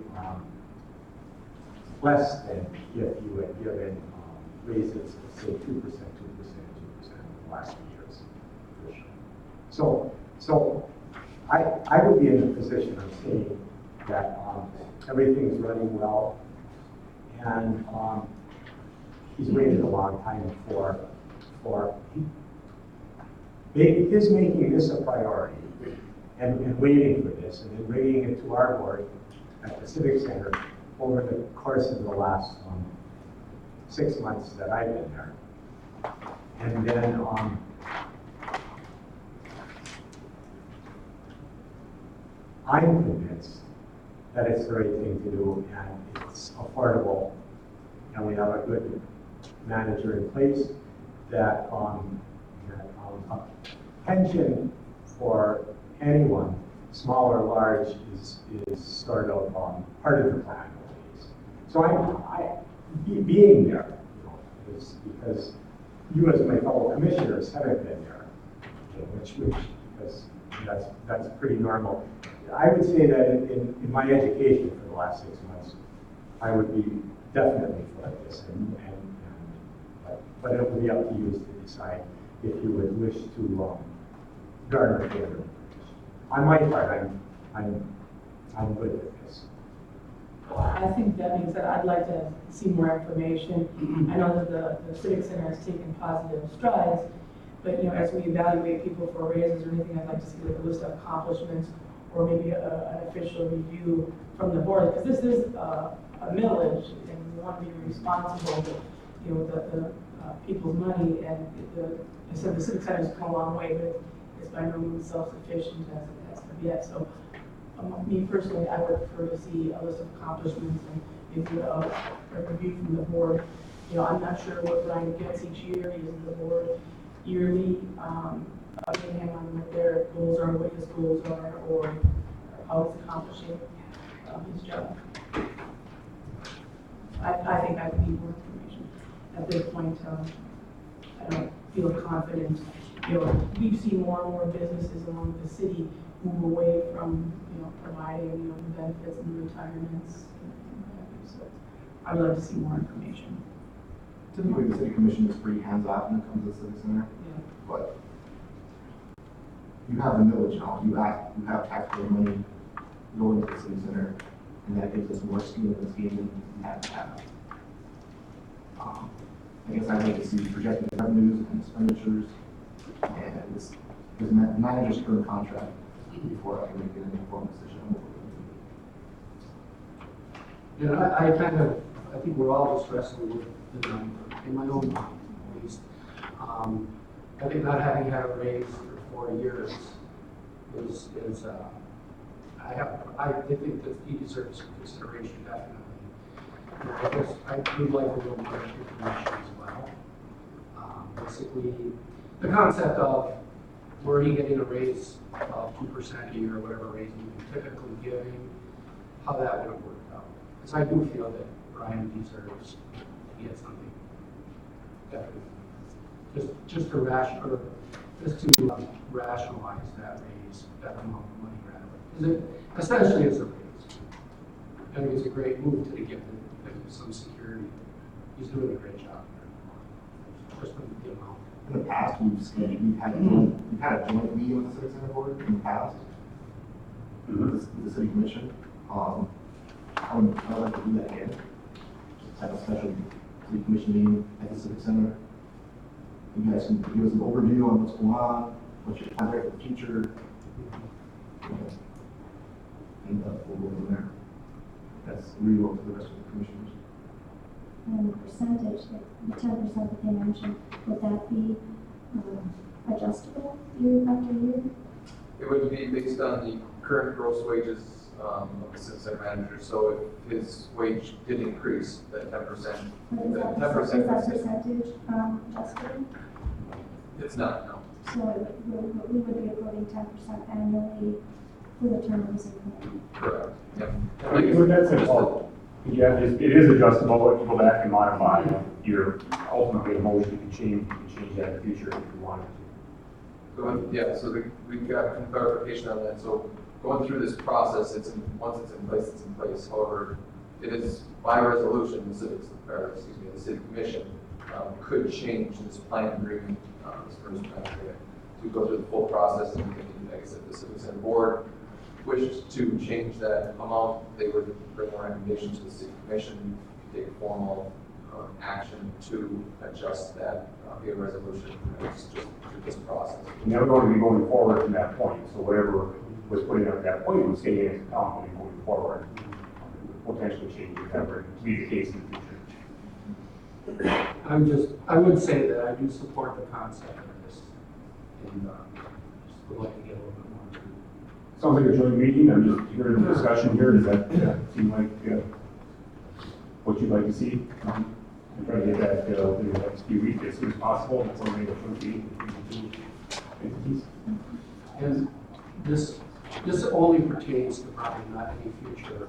less than if you had given raises of say 2%, 2%, 2% in the last few years. For sure. So I would be in the position of saying that everything's running well, and he's waited a long time for his making this a priority and waiting for this and then bringing it to our board at the Civic Center over the course of the last 6 months that I've been there. And then I'm convinced that it's the right thing to do and it's affordable and we have a good manager in place that a pension for anyone, small or large, is sort of part of the plan always. So being there, is because you as my fellow commissioners haven't been there, which because that's pretty normal. I would say that in my education for the last 6 months, I would be definitely for this, but it will be up to you to decide if you would wish to garner further information. On my part, I'm good with this. I think that being said, I'd like to see more information. I know that the Civic Center has taken positive strides, but as we evaluate people for raises or anything, I'd like to see like a list of accomplishments or maybe an official review from the board, because this is a millage and we want to be responsible with the people's money. And I said the Civic Center has come a long way, but it's by no means self-sufficient as it has of yet. So me personally, I would prefer to see a list of accomplishments and maybe a review from the board. I'm not sure what Brian gets each year. He is in the board yearly. Updating him on what their goals are, what his goals are, or how he's accomplishing his job. I think I would need more information. At this point, I don't feel confident. We've seen more and more businesses along the city move away from, providing, the benefits and the retirements. So I would like to see more information. typically the city commission is pretty hands-off when it comes to the civic center. Yeah. But you have the millage now, you have taxpayer money going to the city center, and that gives us more skin in this game than we have to have. I guess I'd like to see projected revenues and expenditures, and this manager's current contract before I can make an informed decision on what we're going to do. I think we're all just wrestling with the number, in my own mind at least. I think not having had a raise for 4 years is I think that he deserves some consideration, definitely. I guess I would like a little more information as well. Basically, the concept of were he getting a raise of 2% a year or whatever raise you can typically give him, how that would have worked out. Because I do feel that Brian deserves to get something. Definitely. Just to rationalize that raise, that amount of money rather. Because it essentially is a raise. I think it's a great move to give him some security. He's doing a great job there. Just with the amount. In the past, we've had a joint meeting with the Civic Center Board in the past, with the city commission. I would like to do that again. Just have a special city commission meeting at the Civic Center. You guys can give us an overview on what's going on, what's your plan for the future. And we'll go from there. That's really up to the rest of the commissioners. And the percentage, the 10% that they mentioned, would that be adjustable year after year? It would be based on the current gross wages of the Civic Center manager. So if his wage did increase, that 10%. Is that percentage adjustable? It's not, no. So we would be approving 10% annually for the term of this committee. Correct. Yep. With that said, yeah, it is adjustable. If you go back and modify your ultimately motion, you can change that in the future if you wanted to. So we've got clarification on that. So going through this process, once it's in place, it's in place. However, it is by resolution, the city commission could change this plan agreement, this first plan agreement. So we go through the full process, and we can, like I said, the Civic Center Board wished to change that amount, they would bring a recommendation to the city commission, take formal action to adjust that via resolution. It's just through this process. And they're going to be going forward from that point. So whatever was put in at that point will stay in its account going forward. Potentially change if ever to be the case in the future. I would say that I do support the concept of this, and just would like to get a little bit more. Sounds like a joint meeting. I'm just hearing the discussion here. Does that seem like what you'd like to see? I'm trying to get that in the next few weeks as soon as possible. That's only a joint meeting between the two entities. And this only pertains to probably not any future.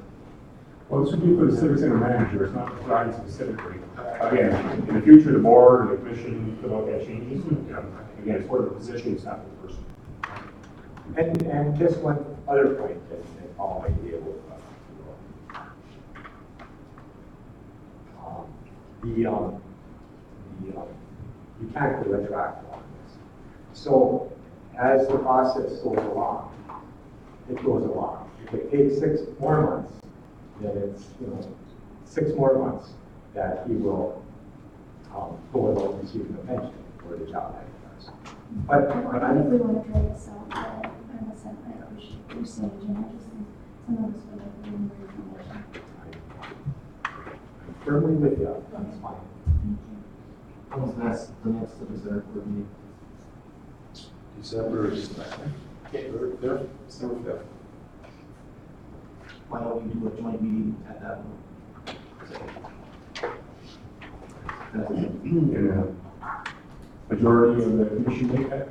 Well, this would be for the Civic Center manager. It's not for Brian specifically. Again, in the future, the board and the commission could look at changes. Again, it's for the position, it's not for the person. And just one other point that Paul might be able to you can't go retroactive on this. So as the process goes along, it goes along. If it takes 6 more months, then it's 6 more months that he will go about receiving a pension for the job that he does. But I think we want to try this out. I appreciate your saying, and I just think some of us would like a little more information. I'm firmly with you. That's fine. When's the next Civic Center Board meeting? December 5th. Why don't we do a joint meeting at that one? And majority of the commission make that.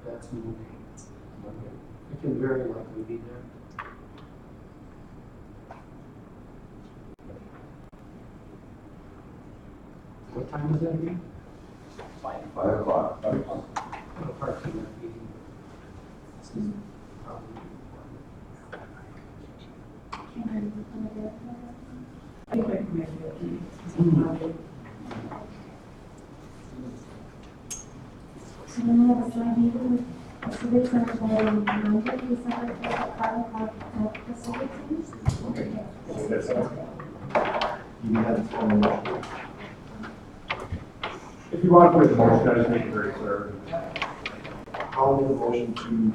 That's moving. It can very likely be there. What time is that again? 5 o'clock. Parking that meeting. I think I can make it. So then we have a joint meeting with the Civic Center Board on Monday, December 5th at 5 o'clock at the Civic Center. You have this on the motion. If you want to put it in motion, I just make it very clear. I'll make a motion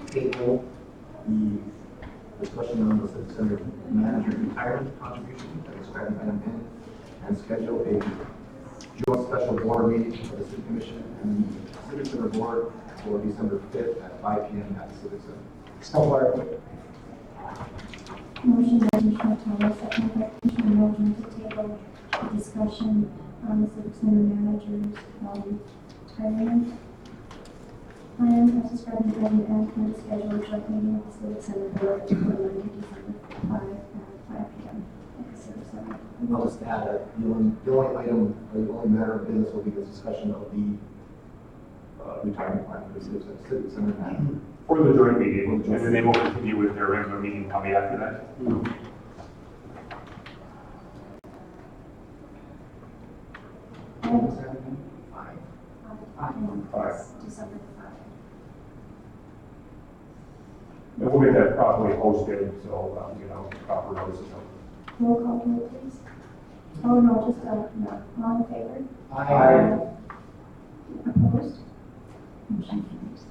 to table the discussion on the Civic Center manager retirement contribution that is described in item N, and schedule a joint special board meeting for the city commission and the Civic Center board for December 5th at 5 p.m. at the Civic Center. Motion by Commissioner Thomas, second by Commissioner Motion to table the discussion on the Civic Center manager's retirement plan as described in item F and to schedule a joint meeting with the Civic Center Board for Monday, December 5 at 5 p.m. at the Civic Center. I'll just add that the only item, or the only matter of business will be the discussion of the retirement plan for the Civic Center. For the joint meeting, and then they will continue with their regular meeting probably after that. December 5. And we'll get that properly posted, so, proper notices. Roll call vote, please. Oh, no, just, no. All in favor? Aye. Opposed? Motion carries.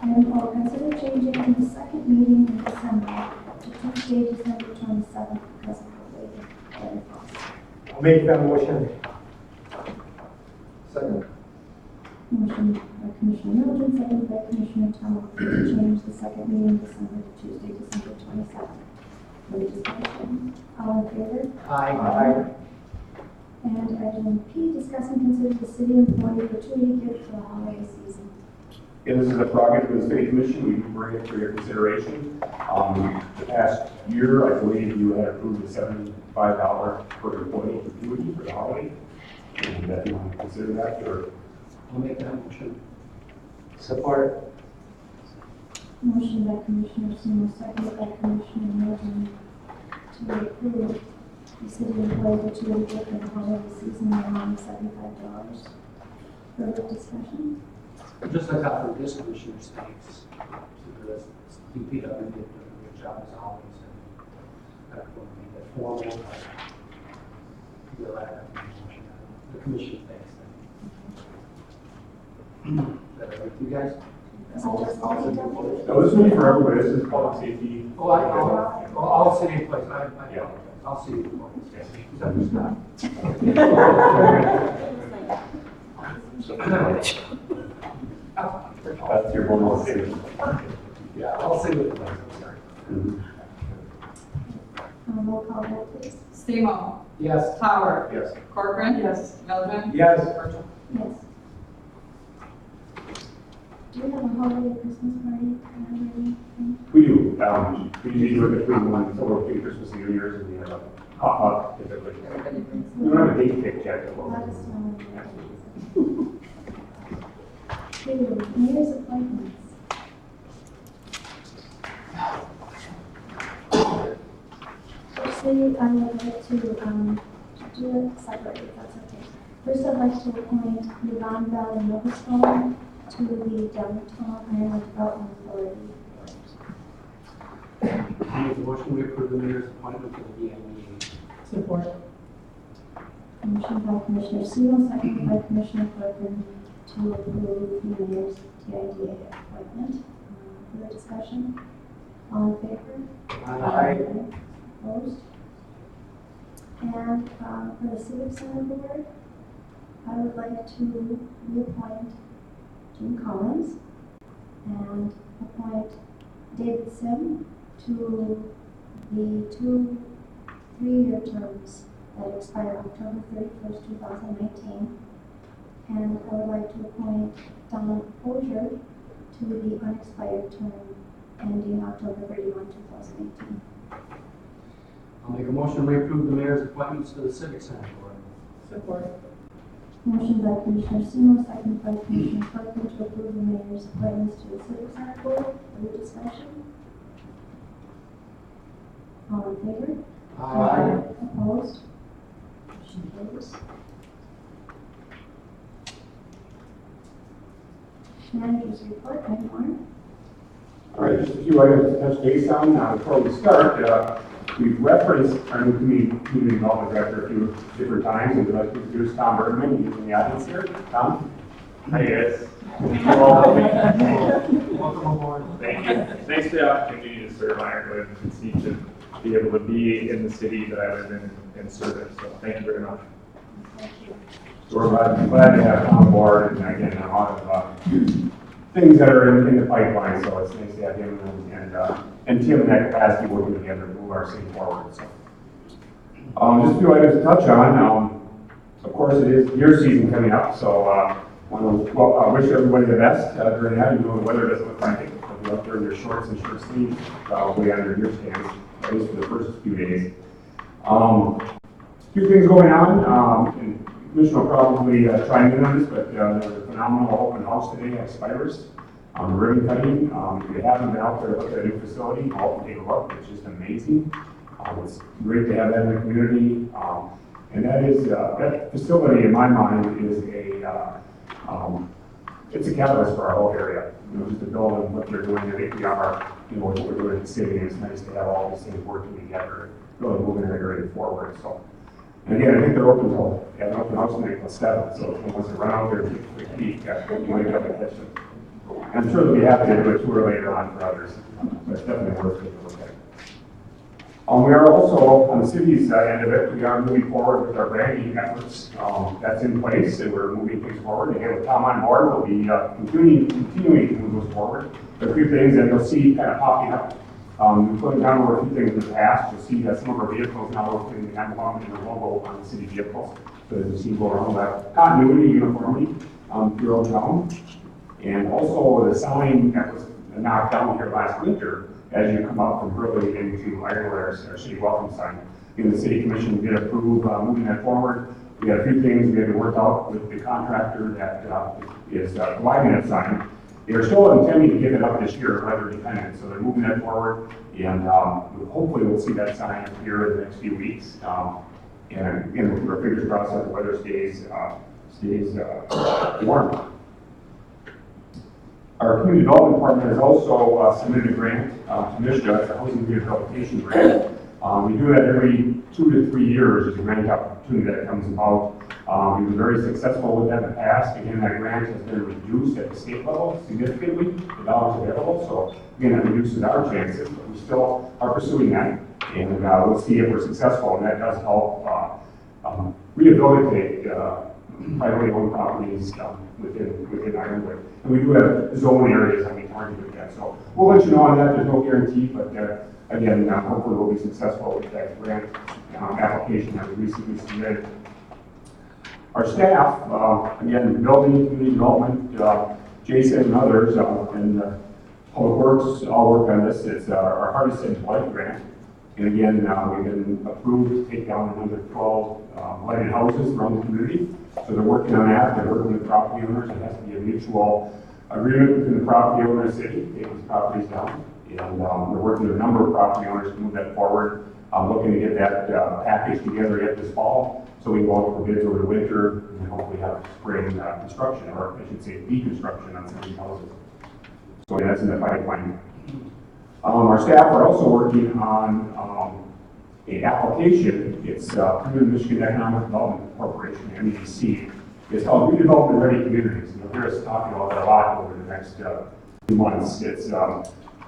And I'll consider changing the second meeting in December to Tuesday, December 27th because of the weather costs. I'll make that motion. Second. Motion by Commissioner Middleton, seconded by Commissioner Thomas to change the second meeting in December to Tuesday, December 27th. Any discussion? All in favor? Aye. And item P, discuss and consider the city employee gratuity gift for the holiday season. Yeah, this is a prerogative of the city commission, we do bring it for your consideration. The past year, I believe you had approved a $75 per employee gratuity for the holiday. And if you want to consider that, or I'll make that motion. Support. Motion by Commissioner Seymour, seconded by Commissioner Middleton to approve the city employee gratuity gift for the holiday season in the amount of $75. Further discussion? Just like that for this commissioner's thanks. Because DPW did a good job as always. And that will be the formal. The commission thanks them. Is that all right with you guys? no, this will be for everybody, this is public safety. Oh, all city employees, Yeah. I'll see you. Is that who's not? That's your normal safety. Yeah, I'll see you. Roll call vote, please. Seymour. Yes. Tower. Yes. Corcoran. Yes. Middleton. Yes. Virgil. Yes. Do we have a holiday Christmas party planned or anything? We do, we usually do it between so we're between Christmas and New Year's, and we have a pop-up typically. We don't have a date picked yet. Let us know. Okay, mayor's appointments. Firstly, I would like to do it separately, if that's okay. First, I'd like to appoint Yvonne Valley Novastone to the Downtown Ironwood Development Authority. I make the motion, we approve the mayor's appointment to the DME. Support. Motion by Commissioner Seymour, seconded by Commissioner Corcoran to approve the mayor's TIDA appointment. Further discussion? All in favor? Aye. Opposed? And for the Civic Center Board, I would like to reappoint Jim Collins and appoint David Sim to the 2 3-year terms that expire October 31st, 2019. And I would like to appoint Don Ozier to the unexpired term ending October 31, 2018. I'll make a motion, we approve the mayor's appointments to the Civic Center Board. Support. Motion by Commissioner Seymour, second by Commissioner Corcoran to approve the mayor's appointments to the Civic Center Board. Further discussion? All in favor? Aye. Opposed? Motion carries. Manager's report, item 1. All right, just a few items to touch base on. Before we start, we've referenced our new community development director a few different times, and we'd like to introduce Tom Bergman. He's in the audience here. Tom? Hi, guys. Welcome aboard. Thank you. Thanks for the opportunity to serve Ironwood. It's neat to be able to be in the city that I live in and serve it. So thank you very much. Thank you. So we're glad to have Tom on board, and again, a lot of things that are in the pipeline, so it's nice to have him and Tim in that capacity working together to move our city forward. So, just a few items to touch on. Of course, it is deer season coming up, so Want to wish everybody the best during that. You know, the weather doesn't look like it. You'll be up there in your shorts and short sleeves, probably under your stands, at least for the first few days. A few things going on, and the Commissioner will probably chime in on this, but there was a phenomenal open house today at Spires on ribbon cutting. If you haven't been out there to look at a new facility, go and take a look. It's just amazing. It's great to have that in the community. And that is, that facility in my mind is it's a catalyst for our whole area. You know, just to build on what they're doing, I think we are, you know, what we're doing in the city. It's nice to have all these things working together, really moving our area forward. So, and again, I think they're open till, they have an open house tonight until 7, so if someone wants to run out there and take a quick peek, you might have to catch them. I'm sure they'll be happy to do a tour later on for others, but it's definitely worth taking a look at. We are also, on the city's end of it, we are moving forward with our branding efforts. That's in place, and we're moving things forward. Again, with Tom on board, we'll be continuing to move those forward. There are a few things that you'll see kind of popping up. We've put down over a few things in the past. You'll see that some of our vehicles now are putting the emblem and the logo on the city vehicles. So as you see go around that continuity, uniformity throughout town. And also the sign that was knocked down here last winter as you come up from Hurley into Ironwood, our city welcome sign. And the city commission did approve moving that forward. We had a few things we had to work out with the contractor that is providing that sign. They're still intending to get it up this year, weather dependent, so they're moving that forward. And hopefully we'll see that sign here in the next few weeks. And again, we'll keep our fingers crossed that the weather stays warm. Our community development department has also submitted a grant to MISHA, it's a housing rehabilitation grant. We do that every 2 to 3 years. There's a grant opportunity that comes about. We've been very successful with that in the past. Again, that grant has been reduced at the state level significantly, the dollars available. So again, that reduces our chances, but we still are pursuing that. And we'll see if we're successful, and that does help rehabilitate privately owned properties within Ironwood. And we do have zone areas that we target with that. So we'll let you know on that. There's no guarantee, but again, hopefully we'll be successful with that grant application that we recently submitted. Our staff, again, building, community development, Jason and others, and Public Works all work on this. It's our Hardest Hit Blight grant. And again, we've been approved to take down 112 blighted houses around the community. So they're working on that. They're working with property owners. It has to be a mutual agreement between the property owner and the city to take these properties down. And they're working with a number of property owners to move that forward. Looking to get that package together yet this fall, so we can go out for bids over the winter and hopefully have spring construction, or I should say deconstruction on some of these houses. So that's in the pipeline. Our staff are also working on an application. It's through the Michigan Economic Development Corporation, MEDC. It's called Redevelopment Ready Communities. You'll hear us talking about that a lot over the next few months. It's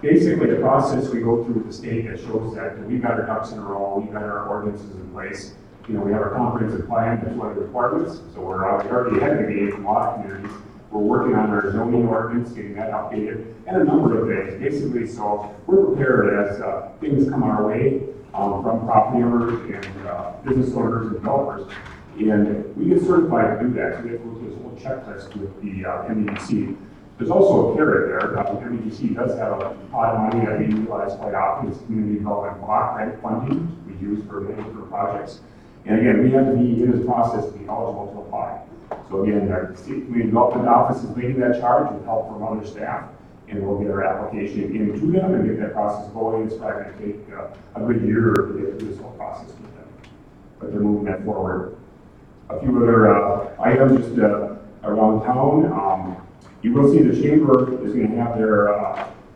basically a process we go through with the state that shows that we've got our ducks in a row, we've got our ordinances in place. You know, we have our comprehensive plan, that's one of the requirements. So we're already ahead of the game from a lot of communities. We're working on our zoning ordinance, getting that updated, and a number of things. Basically, so we're prepared as things come our way from property owners and business owners and developers. And we get certified to do that. So we have to go through this whole checklist with the MEDC. There's also a carrot there. MEDC does have a pot of money that we utilize quite often. It's community development block grant funding we use for many different projects. And again, we have to be in this process to be eligible to apply. So again, our state community development office is leading that charge with help from other staff, and we'll get our application into them and get that process going. It's probably going to take a good year to get through this whole process with them, but they're moving that forward. A few other items just around town. You will see the chamber is going to have their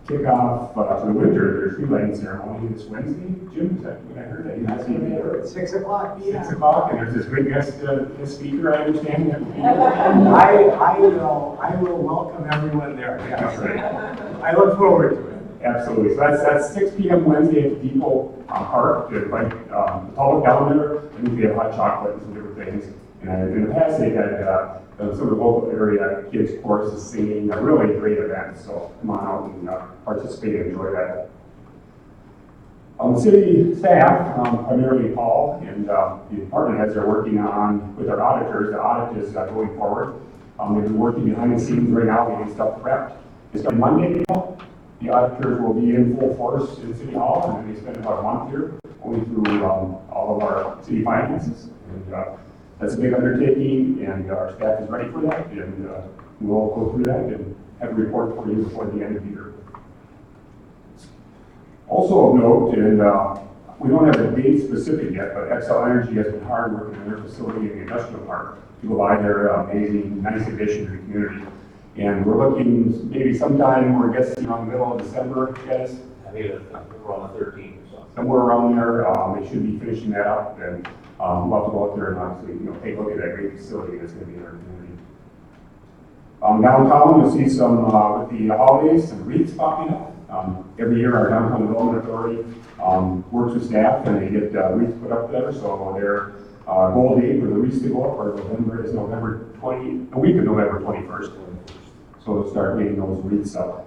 kickoff to the winter, their tree lighting ceremony this Wednesday. Jim, is that what I heard? At 6 o'clock. 6 o'clock, and there's this great guest speaker, I understand. I will welcome everyone there. Yes. I look forward to it. Absolutely. So that's 6 p.m. Wednesday at Depot Park. To invite the public down there. And we have hot chocolate and some different things. And in the past, they had some of the local area kids courses, singing, a really great event. So come on out and participate and enjoy that. The city staff, primarily Paul and the department heads are working on with our auditors. The audit is going forward. They've been working behind the scenes right now, getting stuff prepped. They start Monday now. The auditors will be in full force in City Hall, and then they spend about a month here, going through all of our city finances. And that's a big undertaking, and our staff is ready for that, and we'll go through that and have a report for you before the end of the year. Also of note, and we don't have a date specific yet, but Xcel Energy has been hard working on their facility in the industrial park to provide their amazing, nice addition to the community. And we're looking maybe sometime, we're guessing around the middle of December, guys. I think it's around the 13th or so. Somewhere around there, they should be finishing that up, and we'll have to go out there and obviously, take a look at that great facility that's going to be in our community. Downtown, you'll see some, with the holidays, some wreaths popping up. Every year, our Downtown Development Authority works with staff, and they get wreaths put up there, so their goal date for the wreaths to go up is November 20, the week of November 21st. So they'll start getting those wreaths up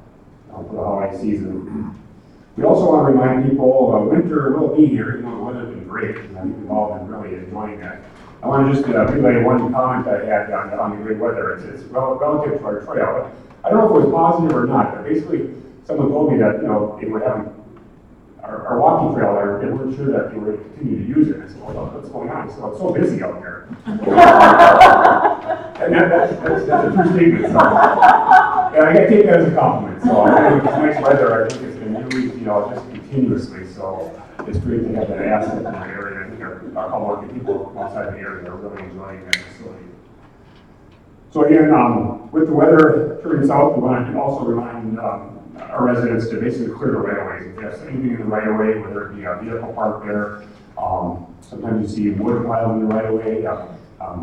for the holiday season. We also want to remind people, winter will be here. The weather's been great, and I think we've all been really enjoying that. I want to just relay one comment I had on the great weather. It's relative to our trail. I don't know if it was positive or not, but basically someone told me that, they were having our walking trail there, they weren't sure that they were going to continue to use it. I said, well, what's going on? So it's so busy out there. And that's a true statement. So. And I take that as a compliment. So I think it's nice weather. I think it's been used, just continuously. So it's great to have that asset in the area. I think our public and people outside the area are really enjoying that facility. So again, with the weather turning south, we want to also remind our residents to basically clear the right of ways. If you have anything in the right of way, whether it be a vehicle park there, sometimes you see wood piled in the right of way,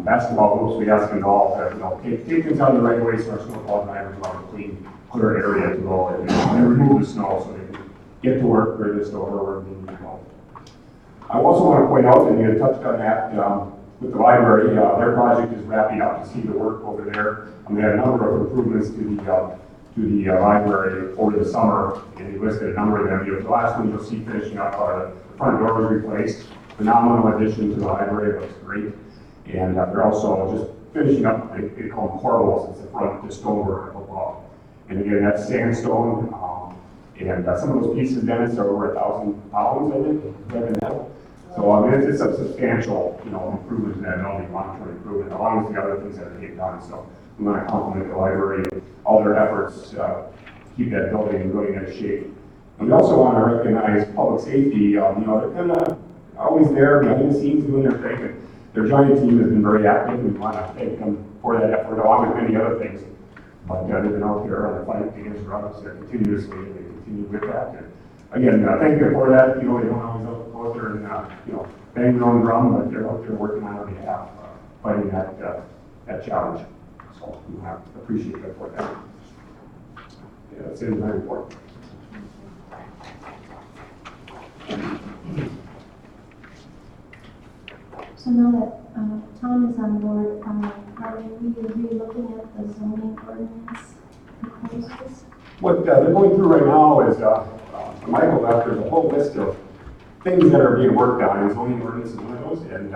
basketball hoops, we ask them all to take things out of the right of way so our snowplow drivers will have a clean, clear area to go and remove the snow so they can get to work, clear the snow, or wherever they need to go. I also want to point out, and you touched on that, with the library, their project is wrapping up. You see the work over there. We had a number of improvements to the library over the summer, and we listed a number of them. The last one you'll see finishing up, the front door was replaced. Phenomenal addition to the library, it looks great. And they're also just finishing up, they call them corbels, it's the front, the stonework above. And again, that's sandstone, and some of those pieces, Dennis, are over 1,000 pounds, I think. So I mean, it's a substantial, improvement in that building, long-term improvement, along with the other things that they've done. So I'm going to compliment the library, all their efforts to keep that building in really nice shape. And we also want to recognize public safety. They're kind of always there behind the scenes doing their thing. And their giant team has been very active. We want to thank them for that effort, along with many other things. But they've been out there on the fight against drugs continuously, and they continue with that. And again, thank you for that. They don't always go out there and bang their own drum, but they're out there working on our behalf, fighting that challenge. So we appreciate that for that. Yeah, that's it, very important. So now that Tom is on board, are we re-looking at the zoning ordinance proposals? What they're going through right now is, Michael left, there's a whole list of things that are being worked on, and zoning ordinance is one of those, and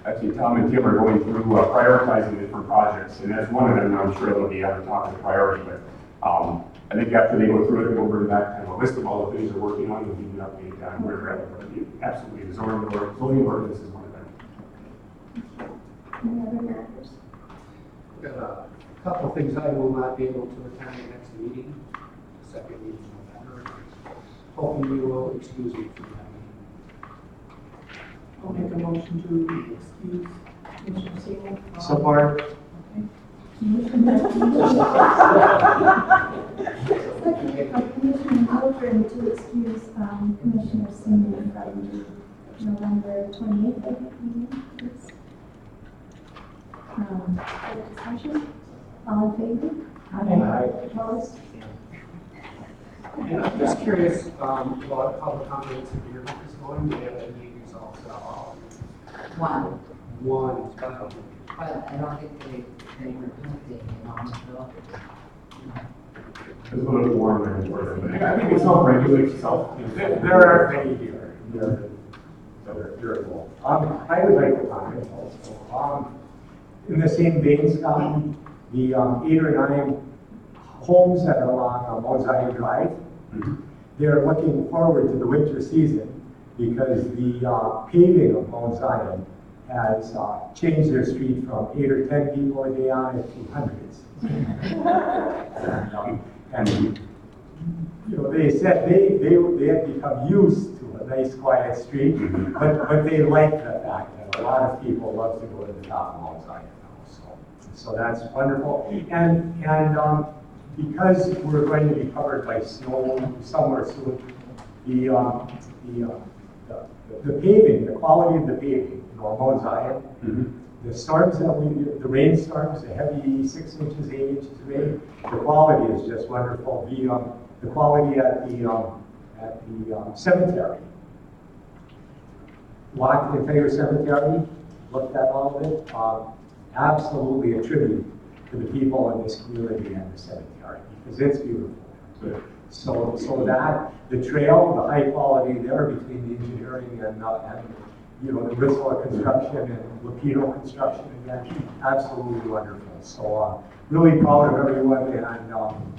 actually Tom and Tim are going through prioritizing different projects, and that's one of them. I'm sure they'll be on the top of the priority, but I think after they go through it, we'll bring back kind of a list of all the things they're working on, and give you an update on where they're at. But absolutely, the zoning ordinance is one of them. Any other matters? Got a couple of things I will not be able to attend the next meeting, the second meeting in November. Hoping you will excuse me from that meeting. I'll make a motion to excuse Commissioner Sable. Support. Okay. Motion by Commissioner second by Commissioner Outram to excuse Commissioner Singh from November 28th, I think, meeting. Yes. Further discussion? All in favor? Aye. Opposed? And I'm just curious about how the comprehensive hearing is going. Do you have any results at all? One, One. but I don't think they were doing so. It's a little warmer than for them, but I think it self-regulates itself. There are many here. They're involved. I would like to comment also. In the same vein, Scott, the 8 or 9 homes that are along Mount Zion Drive, they're looking forward to the winter season because the paving of Mount Zion has changed their street from 8 or 10 people a day on it to hundreds. And you know, they said they had become used to a nice quiet street, but they like the fact that a lot of people love to go to the top of Mount Zion now. So that's wonderful. And because we're going to be covered by snow somewhere soon, the paving, the quality of the paving, you know, Mount Zion, the storms that the rainstorms, the heavy 6 inches, 8 inches of rain, the quality is just wonderful. The quality at the cemetery, Lock Integra Cemetery, looked at all of it, absolutely a tribute to the people in this community and the cemetery, because it's beautiful. So that, the trail, the high quality there between the engineering and you know, the Bristol construction and Lapino construction again, absolutely wonderful. So really proud of everyone, and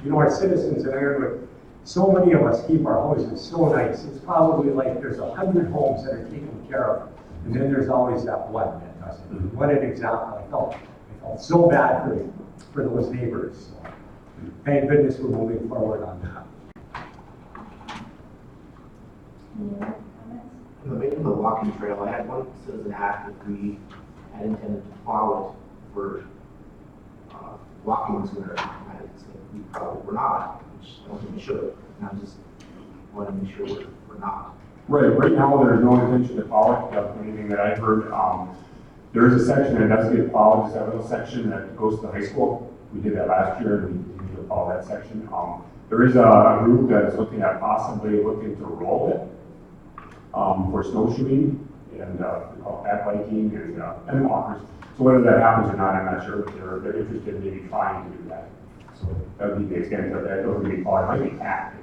you know, our citizens in Ironwood, so many of us keep our houses so nice. It's probably like there's 100 homes that are taken care of, and then there's always that one that doesn't. What an example! I felt so bad for those neighbors. So, thank goodness we're moving forward on that. In the walking trail, I had one citizen ask if we had intended to plow it for walking this winter. I said we probably were not, which I don't think we should. And I just want to make sure we're not. Right now, there's no intention to plow it. That's anything that I've heard. There is a section that does get plowed, just that little section that goes to the high school. We did that last year, and we continue to plow that section. There is a group that is looking at possibly looking to roll it for snowshoeing and backbiking and walkers. So whether that happens or not, I'm not sure, but they're interested in maybe trying to do that. So that would be the extent of that. It doesn't be plowed, it might be packed.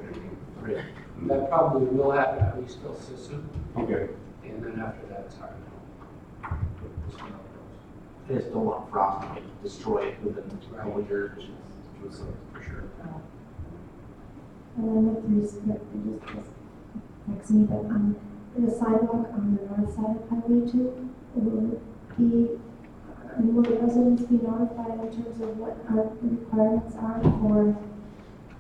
That probably will happen at least till soon. Okay. And then after that, it's hard to know. I just don't want frost to destroy it within the winter, which is for sure. And then with respect, it just affects me, but the sidewalk on the north side of Highway 2 will the residents be notified in terms of what our requirements are for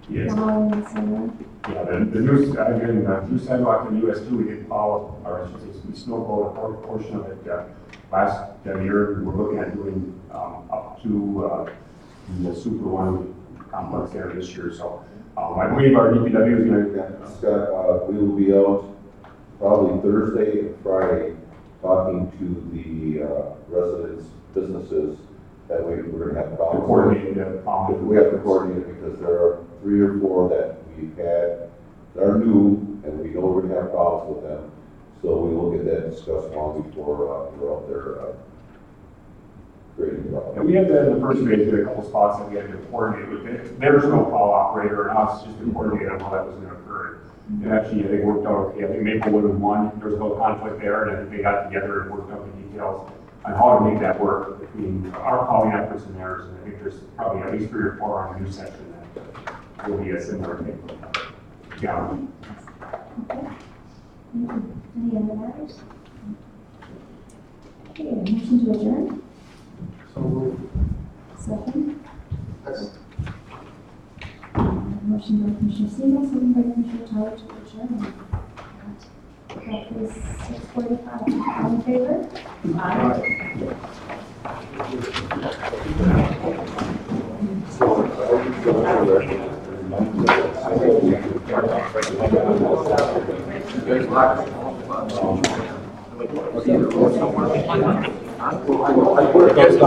plowing and so on? Yeah, the new sidewalk in US 2, we didn't follow, or I should say, we snowballed a portion of it last year. We're looking at doing up to the Super One complex there this year. So I believe our DPW is going to. Scott, we will be out probably Thursday and Friday talking to the residents, businesses that we're going to have problems with. We have to coordinate it because there are 3 or 4 that we've had that are new, and we know we're going to have problems with them. So we will get that discussed long before we're out there grading problems. And we had that in the first phase, we had a couple spots that we had to coordinate with. There's no plow operator and us just to coordinate on how that was going to occur. And actually, I think it worked out okay. I think Maplewood was one. There was no conflict there, and I think they got together and worked out the details on how to make that work between our plowing efforts and theirs. And I think there's probably at least 3 or 4 on the new section that will be a similar thing. Yeah. Okay. Any other matters? Okay, a motion to adjourn? So moved. Second? Motion by Commissioner Siegel, second by Commissioner Tyler to adjourn. That is 6:45. All in favor? Yes.